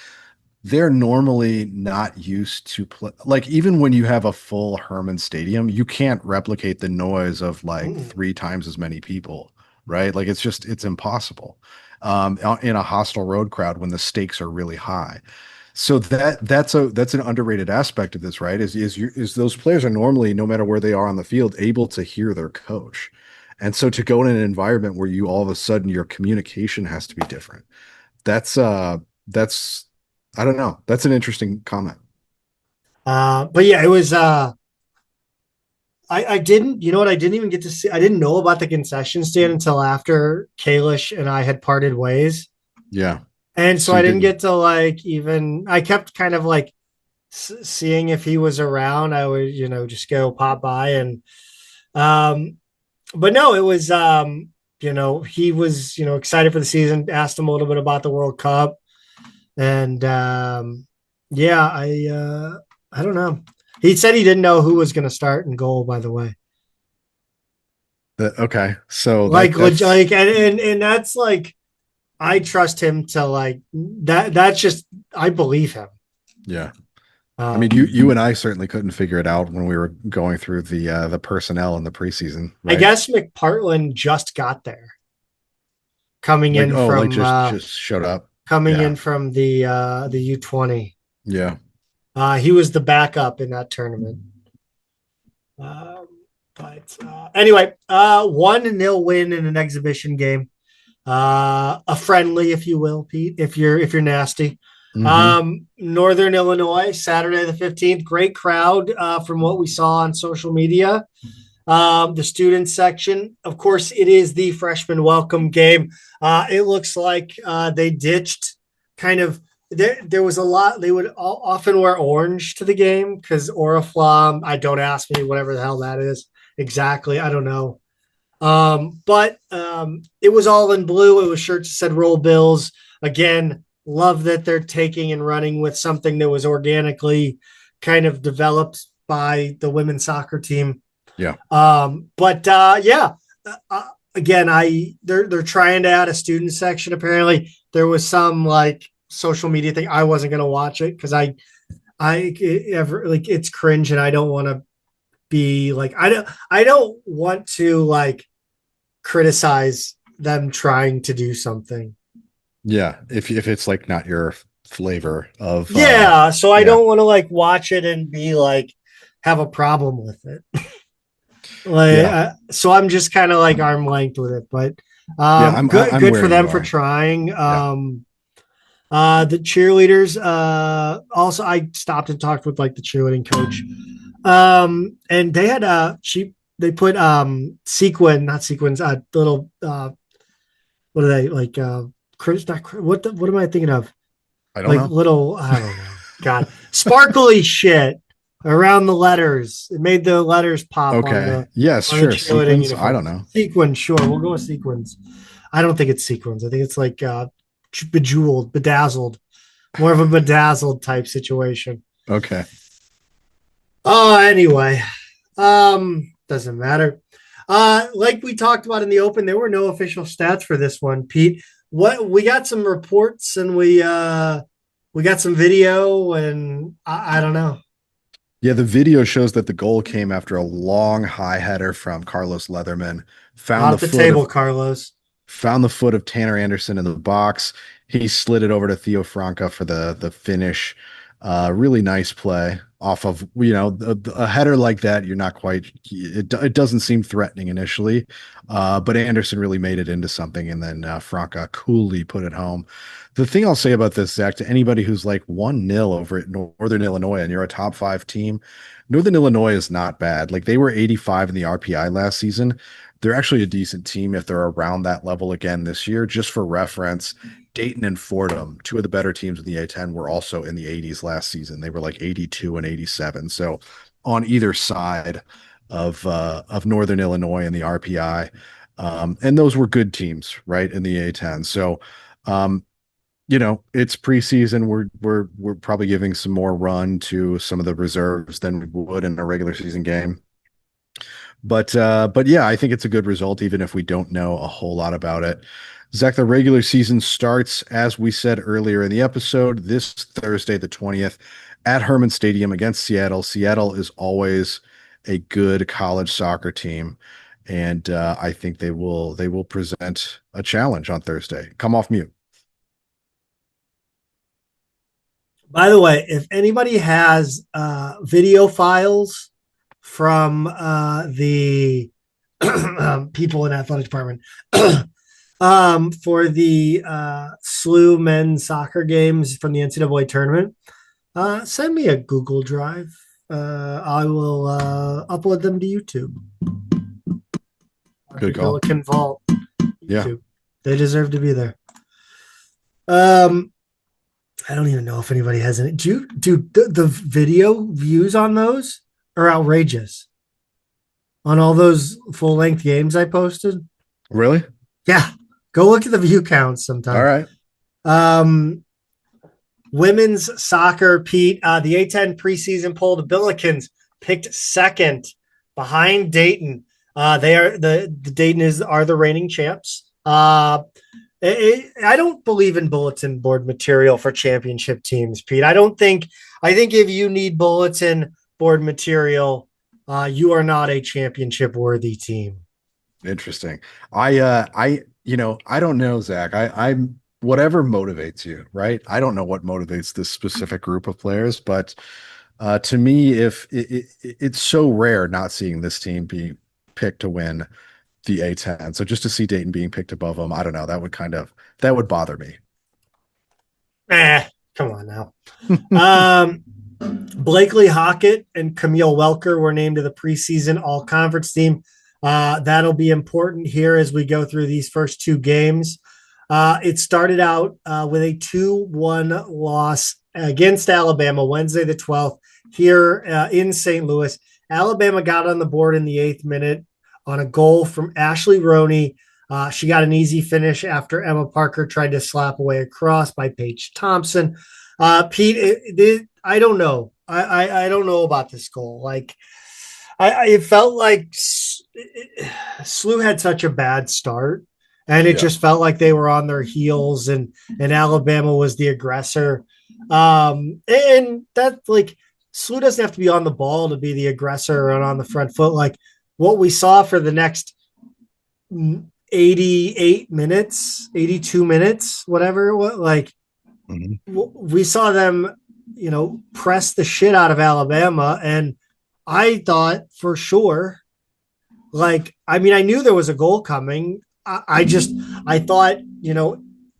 they're normally not used to play, like even when you have a full Hermann stadium, you can't replicate the noise of like mm, three times as many people, right? Like it's impossible in a hostile road crowd when the stakes are really high. So that's an underrated aspect of this, right? Is those players are normally, no matter where they are on the field, able to hear their coach. And so to go in an environment where you all of a sudden your communication has to be different. That's I don't know. That's an interesting comment. but yeah, it was I didn't, you know what, I didn't even get to see, I didn't know about the concession stand until after Kalish and I had parted ways. Yeah. And so So I you didn't didn't. get to like even, I kept kind of like seeing if he was around. I would, just go pop by and, um, but no, it was, he was, excited for the season, asked him a little bit about the World Cup. And yeah, I don't know. He said he didn't know who was going to start in goal, by the way. Okay. So and that's like, I trust him to like that. That's just, I believe him. Yeah. I mean, you and I certainly couldn't figure it out when we were going through the personnel in the preseason. Right? I guess McPartland just got there, coming in from just showed up, in from the U20. Yeah, he was the backup in that tournament. But anyway, 1-0 win in an exhibition game, a friendly, if you will, Pete, if you're nasty. Northern Illinois, Saturday the 15th, great crowd from what we saw on social media. The student section, of course, it is the freshman welcome game. It looks like they ditched kind of, there was a lot, they would often wear orange to the game because Oriflamme, don't ask me whatever the hell that is exactly, I don't know. But it was all in blue. It was shirts that said Roll Bills. Again, love that they're taking and running with something that was organically kind of developed by the women's soccer team. Yeah. Again, they're trying to add a student section. Apparently there was some like social media thing. I wasn't going to watch it because it's cringe and I don't want to be like, I don't want to like criticize them trying to do something. Yeah, if it's like not your flavor of so I don't want to like watch it and be like have a problem with it. So I'm just kind of like arm length with it, but I'm good for them for trying. The cheerleaders, also I stopped and talked with like the cheerleading coach, and they had they put little what are they like what am I thinking of? I don't know. Little, I don't know. God, sparkly shit around the letters. It made the letters pop. Okay. Yes, sure. Sequins. I don't know. Sequins. Sure. We'll go with sequins. I don't think it's sequins. I think it's like bejeweled, bedazzled, more of a bedazzled type situation. Okay. Oh, anyway, doesn't matter. Like we talked about in the open, there were no official stats for this one, Pete. What we got some reports and we got some video and I don't know. Yeah, the video shows that the goal came after a long high header from Carlos Leatherman. Found Carlos. Found the foot of Tanner Anderson in the box. He slid it over to Theo Franca for the finish. Really nice play off of, a header like that. You're not quite, it doesn't seem threatening initially, but Anderson really made it into something. And then Franca coolly put it home. The thing I'll say about this, Zach, to anybody who's like 1-0 over at Northern Illinois and you're a top 5 team, Northern Illinois is not bad. Like they were 85 in the RPI last season. They're actually a decent team if they're around that level again this year. Just for reference, Dayton and Fordham, 2 of the better teams in the A10, were also in the 80s last season. They were like 82 and 87. So on either side of Northern Illinois in the RPI, and those were good teams, right, in the A10. So, it's preseason. We're probably giving some more run to some of the reserves than we would in a regular season game. But yeah, I think it's a good result, even if we don't know a whole lot about it. Zach, the regular season starts, as we said earlier in the episode, this Thursday, the 20th, at Hermann Stadium against Seattle. Seattle is always a good college soccer team, and I think they will present a challenge on Thursday. Come off mute. By the way, if anybody has video files from the people in athletic department for the SLU men's soccer games from the NCAA tournament, send me a Google Drive. I will upload them to YouTube. Good call. Pelican Vault. YouTube. Yeah, they deserve to be there. I don't even know if anybody has any. The video views on those are outrageous. On all those full length games I posted. Really? Yeah, go look at the view counts All sometime. right. Women's soccer, Pete, the A10 preseason poll, the Billikens picked second behind Dayton. They are the Dayton are the reigning champs. I don't believe in bulletin board material for championship teams, Pete. I think if you need bulletin board material, you are not a championship worthy team. Interesting. I don't know, Zach. I'm whatever motivates you, right? I don't know what motivates this specific group of players, but to me, if it's so rare not seeing this team be picked to win the A10. So just to see Dayton being picked above them, I don't know. That would bother me. Come on now. Blakely Hockett and Camille Welker were named to the preseason all conference team. That'll be important here as we go through these first two games. It started out with a 2-1 loss against Alabama Wednesday the 12th here in St. Louis. Alabama got on the board in the 8th minute on a goal from Ashley Roney. She got an easy finish after Emma Parker tried to slap away a cross by Paige Thompson. Pete, I don't know. I don't know about this goal. Like, it felt like SLU had such a bad start, and it just felt like they were on their heels, and Alabama was the aggressor. And that, like, SLU doesn't have to be on the ball to be the aggressor and on the front foot. Like what we saw for the next 88 minutes, 82 minutes, whatever. Like we saw them, press the shit out of Alabama. And I thought for sure, I knew there was a goal coming. I thought,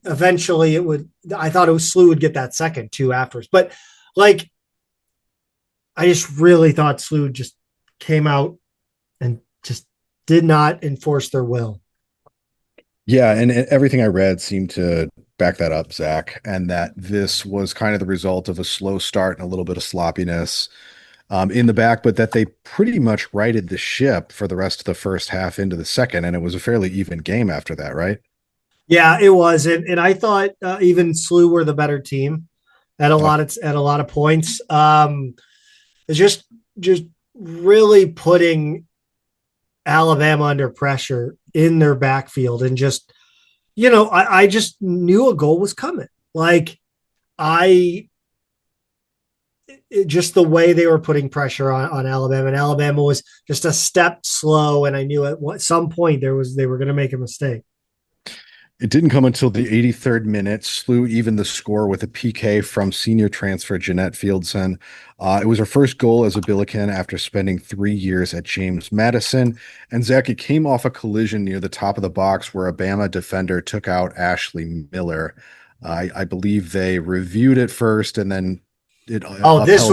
eventually I thought it was SLU would get that second too afterwards. But I just really thought SLU just came out and just did not enforce their will. Yeah, and everything I read seemed to back that up, Zach, and that this was kind of the result of a slow start and a little bit of sloppiness in the back, but that they pretty much righted the ship for the rest of the first half into the second, and it was a fairly even game after that, right? Yeah, it was, and I thought even SLU were the better team at a lot of points. It's just really putting Alabama under pressure in their backfield, and just I just knew a goal was coming. Just the way they were putting pressure on Alabama, and Alabama was just a step slow, and I knew at some point they were going to make a mistake. It didn't come until the 83rd minute. SLU even the score with a PK from senior transfer Jeanette Fieldson. It was her first goal as a Billiken after spending 3 years at James Madison. And Zach, it came off a collision near the top of the box where a Bama defender took out Ashley Miller. I believe they reviewed it first, and then this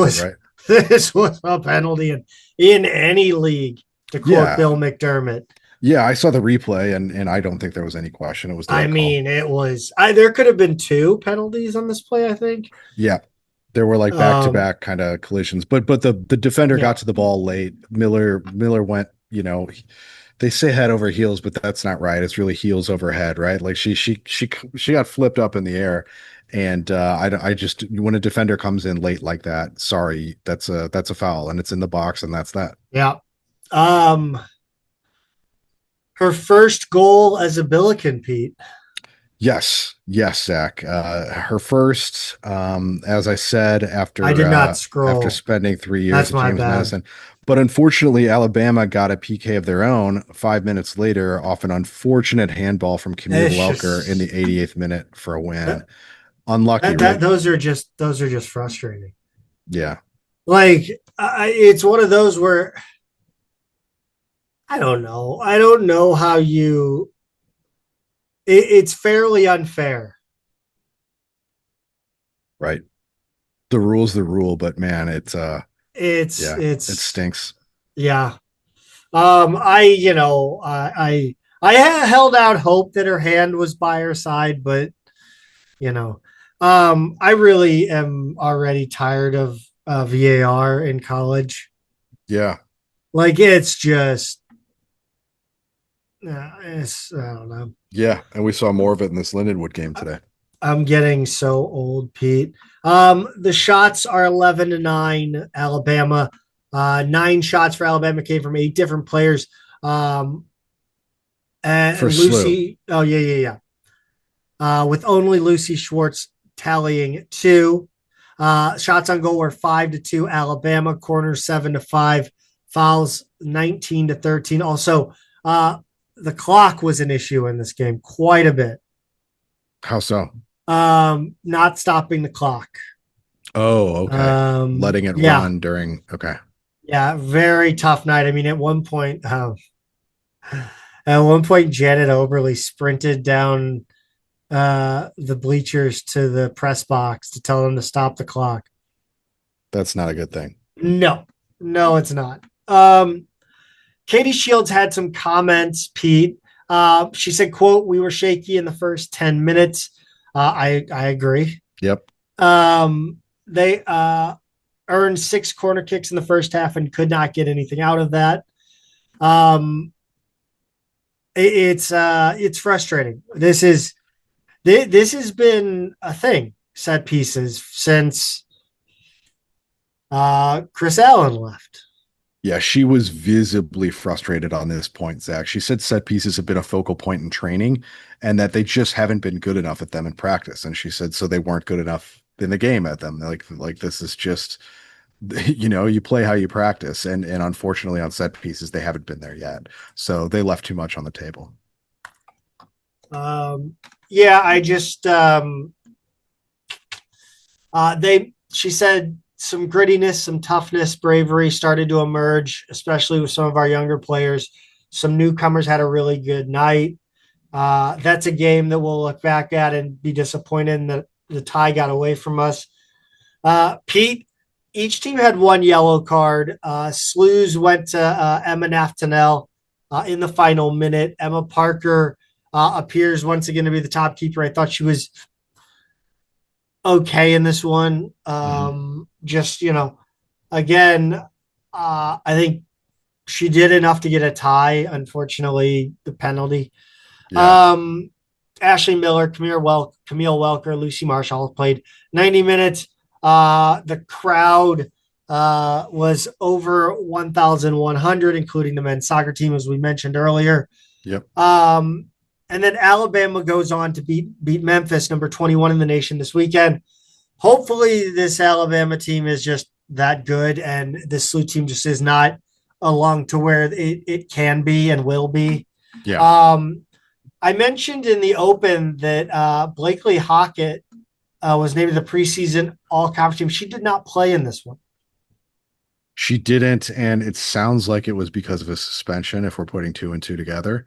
was a penalty in any league, to quote Bill McDermott. Yeah, I saw the replay, and I don't think there was any question. It was. It was. There could have been 2 penalties on this play, I think. Yeah, there were back-to-back kind of collisions, but the defender got to the ball late. Miller went. They say head over heels, but that's not right. It's really heels over head, right? Like she got flipped up in the air, and I just, when a defender comes in late like that, sorry, that's a foul, and it's in the box, and that's that. Yeah. Her first goal as a Billiken, Pete. Yes, Zach. Her first, as I said, after I did not scroll. After spending 3 years at James Madison. But unfortunately, Alabama got a PK of their own 5 minutes later off an unfortunate handball from Camille Welker in the 88th minute for a win. Unlucky. Right? Those are just frustrating. Yeah. It's one of those where I don't know how you. It's fairly unfair. Right. The rule's the rule, but man, it stinks. Yeah. I held out hope that her hand was by her side, but I really am already tired of VAR in college. Yeah. It's just, I don't know. Yeah, and we saw more of it in this Lindenwood game today. I'm getting so old, Pete. The shots are 11-9, Alabama. 9 shots for Alabama came from 8 different players. For And SLU. Lucy, oh yeah. With only Lucy Schwartz tallying 2. Shots on goal were 5-2 Alabama, corner 7-5, fouls 19-13. Also, the clock was an issue in this game quite a bit. How so? Not stopping the clock. Oh, okay. Letting it run during. Okay. Yeah, very tough night. I mean, at one point, Janet Oberly sprinted down the bleachers to the press box to tell them to stop the clock. That's not a good thing. No, it's not. Katie Shields had some comments, Pete. She said, quote, "We were shaky in the first 10 minutes." I agree. Yep. They earned 6 corner kicks in the first half and could not get anything out of that. It's frustrating. This has been a thing, set pieces, since Chris Allen left. Yeah, she was visibly frustrated on this point, Zach. She said set pieces have been a focal point in training and that they just haven't been good enough at them in practice. And she said so they weren't good enough in the game at them. Like this is just, you play how you practice. And unfortunately on set pieces, they haven't been there yet. So they left too much on the table. I just she said some grittiness, some toughness, bravery started to emerge, especially with some of our younger players. Some newcomers had a really good night. That's a game that we'll look back at and be disappointed in that the tie got away from us. Pete, each team had 1 yellow card. SLU's went to Emma Naftanel in the final minute. Emma Parker appears once again to be the top keeper. I thought she was okay in this one. Just, again, I think she did enough to get a tie. Unfortunately, the penalty. Yeah. Ashley Miller, Camille Welker, Lucy Marshall played 90 minutes. The crowd was over 1,100, including the men's soccer team, as we mentioned earlier. Yep. And then Alabama goes on to beat Memphis, number 21 in the nation this weekend. Hopefully this Alabama team is just that good, and this SLU team just is not along to where it can be and will be. Yeah. I mentioned in the open that Blakely Hockett was named the preseason all-conference team. She did not play in this one. She didn't, and it sounds like it was because of a suspension, if we're putting 2 and 2 together.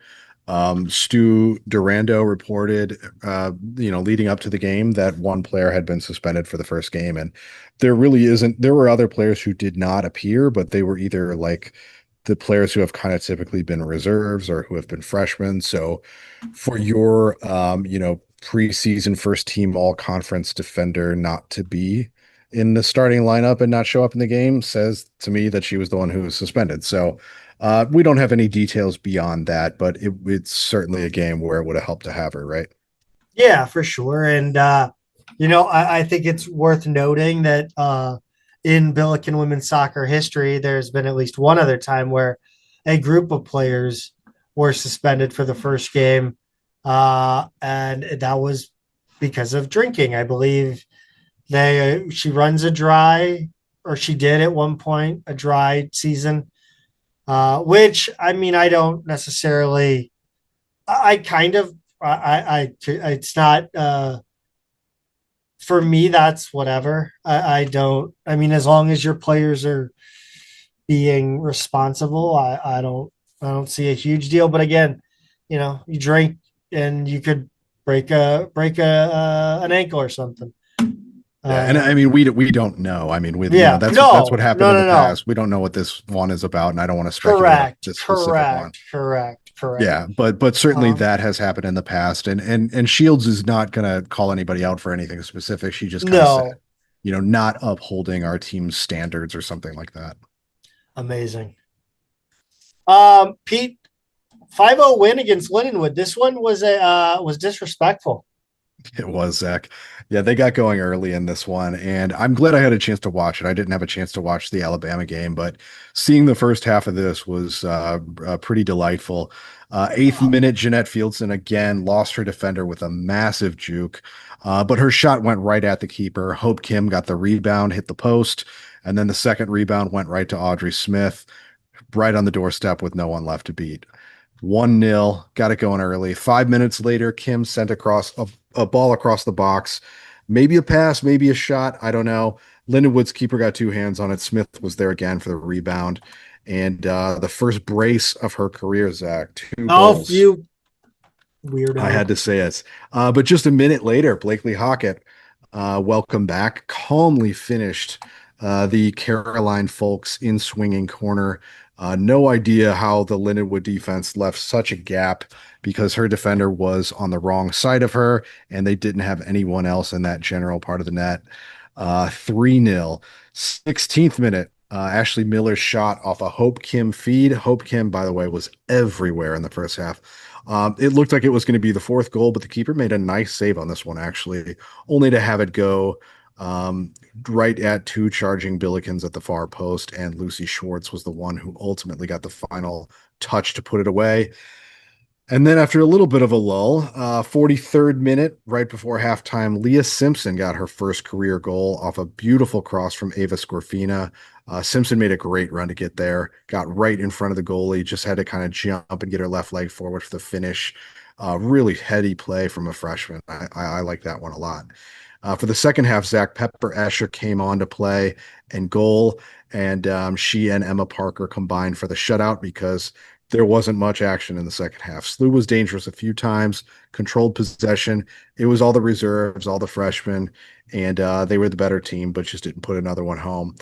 Stu Durando reported, leading up to the game that one player had been suspended for the first game. And there were other players who did not appear, but they were either like the players who have kind of typically been reserves or who have been freshmen. So for your, preseason first team all conference defender not to be in the starting lineup and not show up in the game says to me that she was the one who was suspended. So we don't have any details beyond that, but it's certainly a game where it would have helped to have her, right? Yeah, for sure. And, I think it's worth noting that in Billiken women's soccer history, there's been at least one other time where a group of players were suspended for the first game. And that was because of drinking. I believe she runs she did at one point, a dry season. Which, I mean, I don't necessarily, it's not, for me, that's whatever. As long as your players are being responsible, I don't see a huge deal. But again, you drink and you could break an ankle or something. Yeah, and I mean, we don't know. I mean, that's what happened in the past. We don't know what this one is about, and I don't want to speculate on this specific one. Correct. Yeah, but certainly that has happened in the past, and Shields is not going to call anybody out for anything specific. She just kind of said, not upholding our team's standards or something like that. Amazing. Pete, 5-0 win against Lindenwood. This one was disrespectful. It was, Zach. Yeah, they got going early in this one, and I'm glad I had a chance to watch it. I didn't have a chance to watch the Alabama game, but seeing the first half of this was pretty delightful. Eighth minute, Jeanette Fieldson again lost her defender with a massive juke, but her shot went right at the keeper. Hope Kim got the rebound, hit the post, and then the second rebound went right to Audrey Smith, right on the doorstep with no one left to beat. 1-0, got it going early. 5 minutes later, Kim sent across a ball across the box. Maybe a pass, maybe a shot. I don't know. Lindenwood's keeper got two hands on it. Smith was there again for the rebound. And the first brace of her career, Zach. 2 goals. You weirdo. I had to say it. But just a minute later, Blakely Hockett, welcome back, calmly finished the Caroline folks in swinging corner. No idea how the Lindenwood defense left such a gap because her defender was on the wrong side of her and they didn't have anyone else in that general part of the net. 3-0. 16th minute, Ashley Miller's shot off a Hope Kim feed. Hope Kim, by the way, was everywhere in the first half. It looked like it was going to be the fourth goal, but the keeper made a nice save on this one, actually, only to have it go right at 2 charging Billikens at the far post, and Lucy Schwartz was the one who ultimately got the final touch to put it away. And then after a little bit of a lull, 43rd minute, right before halftime, Leah Simpson got her first career goal off a beautiful cross from Ava Scorfina. Simpson made a great run to get there, got right in front of the goalie, just had to kind of jump and get her left leg forward for the finish. Really heady play from a freshman. I like that one a lot. For the second half, Zach Pepper Escher came on to play and goal, and she and Emma Parker combined for the shutout because there wasn't much action in the second half. SLU was dangerous a few times, controlled possession. It was all the reserves, all the freshmen, and they were the better team, but just didn't put another one home.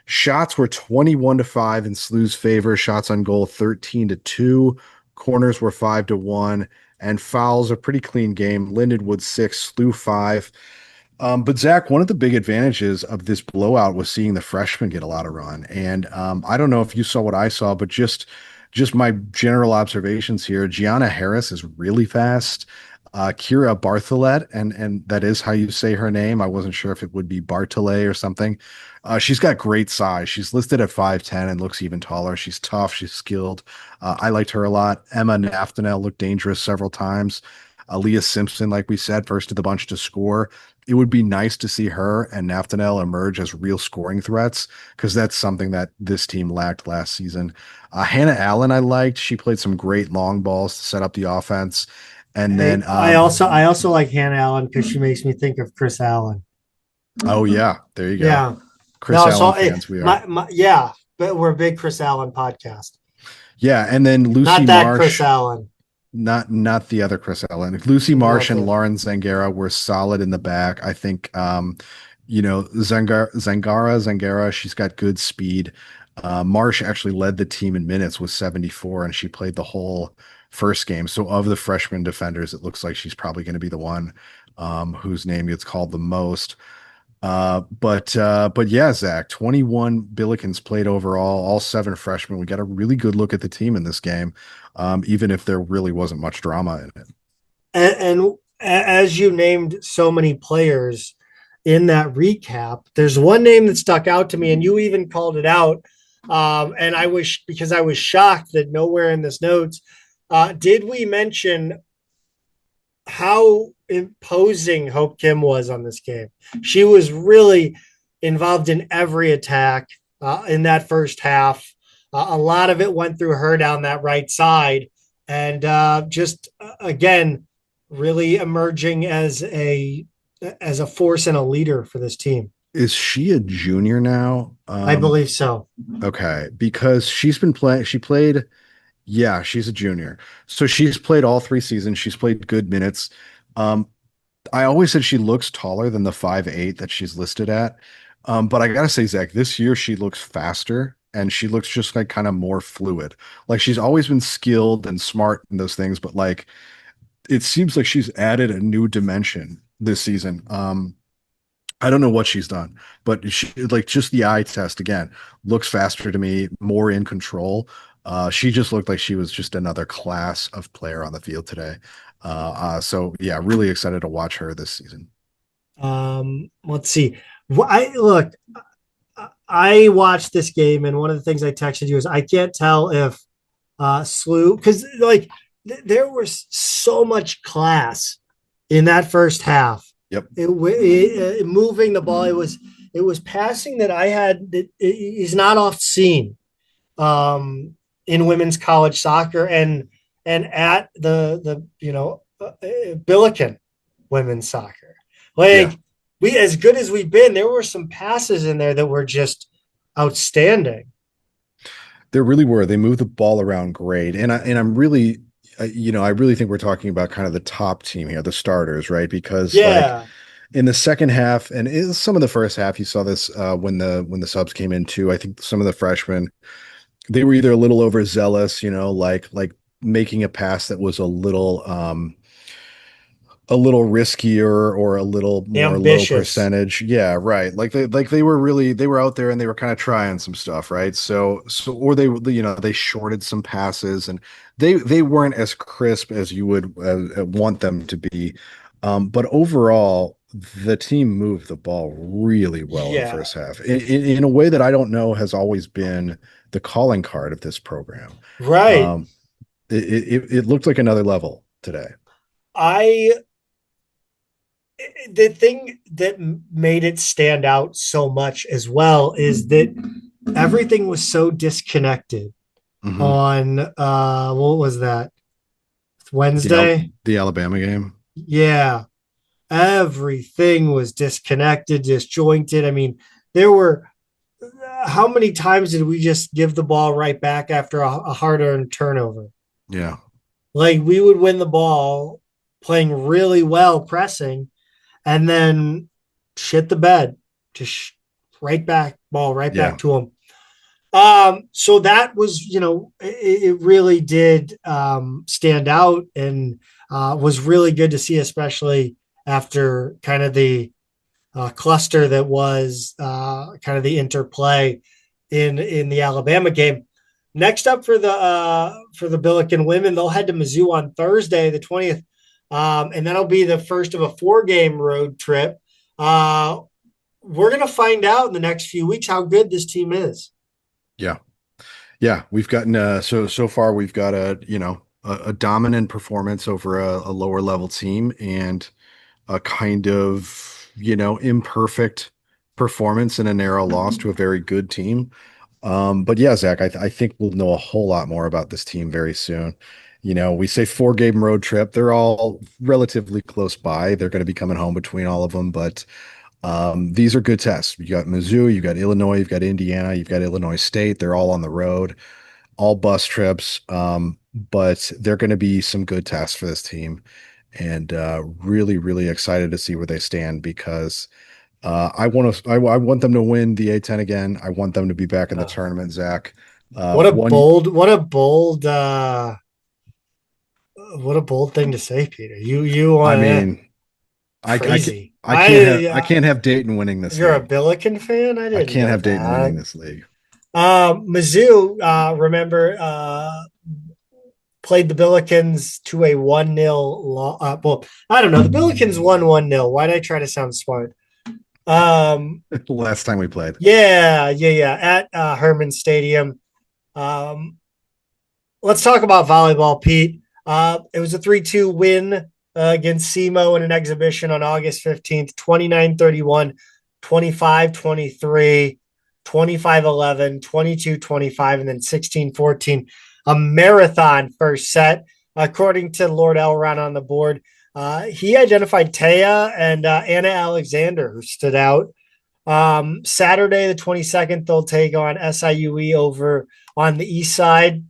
Shots were 21-5 in SLU's favor. Shots on goal 13-2. Corners were 5-1, and fouls a pretty clean game. Lindenwood 6, SLU 5. But Zach, one of the big advantages of this blowout was seeing the freshmen get a lot of run. And I don't know if you saw what I saw, but just my general observations here. Gianna Harris is really fast. Kira Bartholet, and that is how you say her name. I wasn't sure if it would be Bartolet or something. She's got great size. She's listed at 5'10" and looks even taller. She's tough. She's skilled. I liked her a lot. Emma Naftanel looked dangerous several times. Leah Simpson, like we said, first of the bunch to score. It would be nice to see her and Naftanel emerge as real scoring threats because that's something that this team lacked last season. Hannah Allen, I liked. She played some great long balls to set up the offense. And then I also like Hannah Allen because she makes me think of Chris Allen. Oh yeah, there you go. Yeah, Chris Allen fans we are. Yeah, but we're a big Chris Allen podcast. Yeah, and then Lucy Not that Marsh, Chris Allen. Not the other Chris Allen. Lucy Marsh and Lauren Zangara were solid in the back. I think Zangara, she's got good speed. Marsh actually led the team in minutes with 74, and she played the whole first game. So of the freshman defenders, it looks like she's probably going to be the one whose name gets called the most. But yeah, Zach, 21 Billikens played overall, all 7 freshmen. We got a really good look at the team in this game, even if there really wasn't much drama in it. And as you named so many players in that recap, there's one name that stuck out to me, and you even called it out. And I was shocked that nowhere in this notes did we mention how imposing Hope Kim was on this game. She was really involved in every attack in that first half. A lot of it went through her down that right side, and again, really emerging as a force and a leader for this team. Is she a junior now? I believe so. Okay, because she's been playing. Yeah, she's a junior. So she's played all 3 seasons. She's played good minutes. I always said she looks taller than the 5'8" that she's listed at. But I gotta say, Zach, this year she looks faster and she looks just like kind of more fluid. Like she's always been skilled and smart in those things, but like it seems like she's added a new dimension this season. I don't know what she's done, but she, like just the eye test again looks faster to me, more in control. She just looked like she was just another class of player on the field today. So yeah, really excited to watch her this season. Let's see. I watched this game, and one of the things I texted you is I can't tell if SLU, because there was so much class in that first half. Yep. Moving the ball, it was passing that I had that is not oft seen in women's college soccer and at the Billiken women's soccer. We, as good as we've been, there were some passes in there that were just outstanding. There really were. They moved the ball around great, and I'm really, I really think we're talking about kind of the top team here, the starters, right? Because in the second half and some of the first half, you saw this when the subs came in too. I think some of the freshmen, they were either a little overzealous, like making a pass that was a little riskier or a little more ambitious. Low percentage. Yeah, right. They were out there and they were kind of trying some stuff, right? So or they shorted some passes and they weren't as crisp as you would want them to be. But overall, the team moved the ball really well in the first half in a way that I don't know has always been the calling card of this program. Right. It looked like another level today. The thing that made it stand out so much as well is that everything was so disconnected on what was that? Wednesday? The Alabama game. Yeah. Everything was disconnected, disjointed. I mean, there were how many times did we just give the ball right back after a hard-earned turnover? Yeah. We would win the ball playing really well, pressing, and then shit the bed, just right back back to them. So that was, it really did stand out and was really good to see, especially after kind of the cluster that was kind of the interplay in the Alabama game. Next up for the Billiken women, they'll head to Mizzou on Thursday, the 20th. And that'll be the first of a 4-game road trip. We're going to find out in the next few weeks how good this team is. Yeah. Yeah. We've gotten, so far we've got a dominant performance over a lower level team and a kind of, imperfect performance and a narrow loss to a very good team. But yeah, Zach, I think we'll know a whole lot more about this team very soon. We say 4-game road trip. They're all relatively close by. They're going to be coming home between all of them, but these are good tests. You got Mizzou, you got Illinois, you've got Indiana, you've got Illinois State. They're all on the road, all bus trips. But they're going to be some good tests for this team, and really, really excited to see where they stand because I want them to win the A10 again. I want them to be back in the tournament, Zach. What a bold thing to say, Peter. You want? I mean, crazy. I can't have Dayton winning this. You're league. A Billiken fan? I can't have Dayton winning this league. Mizzou, remember, played the Billikens to a 1-0 loss. Well, I don't know. The Billikens won 1-0. Why did I try to sound smart? Last time we played. Yeah. At Hermann Stadium. Let's talk about volleyball, Pete. It was a 3-2 win against SEMO in an exhibition on August 15th, 29-31, 25-23, 25-11, 22-25, and then 16-14. A marathon first set, according to Lord Elron on the board. He identified Taya and Anna Alexander, who stood out. Saturday, the 22nd, they'll take on SIUE over on the east side.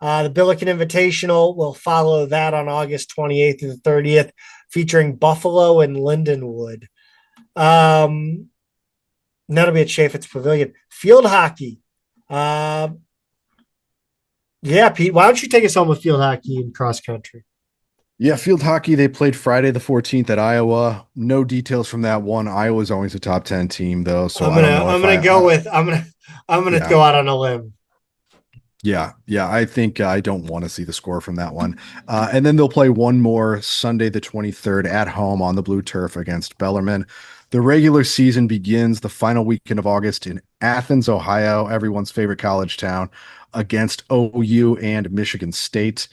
The Billiken Invitational will follow that on August 28th through the 30th, featuring Buffalo and Lindenwood. That'll be at Chaffetz Pavilion. Field hockey. Yeah, Pete, why don't you take us home with field hockey and cross country? Yeah, field hockey, they played Friday the 14th at Iowa. No details from that one. Iowa's always a top 10 team though, so I'm gonna go out on a limb. Yeah, I think I don't want to see the score from that one. And then they'll play one more Sunday, the 23rd, at home on the blue turf against Bellarmine. The regular season begins the final weekend of August in Athens, Ohio, everyone's favorite college town, against OU and Michigan State.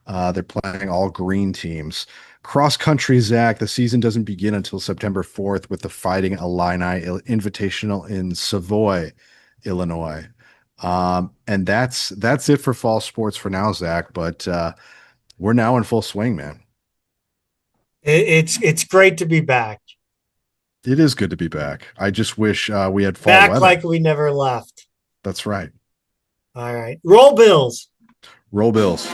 They're playing all green teams. Cross country, Zach, the season doesn't begin until September 4th with the Fighting Illini Invitational in Savoy, Illinois. And that's it for fall sports for now, Zach. But we're now in full swing, man. It's great to be back. It is good to be back. I just wish we had fall Back weather. like we never left. That's right. All right. Roll Bills. Roll Bills.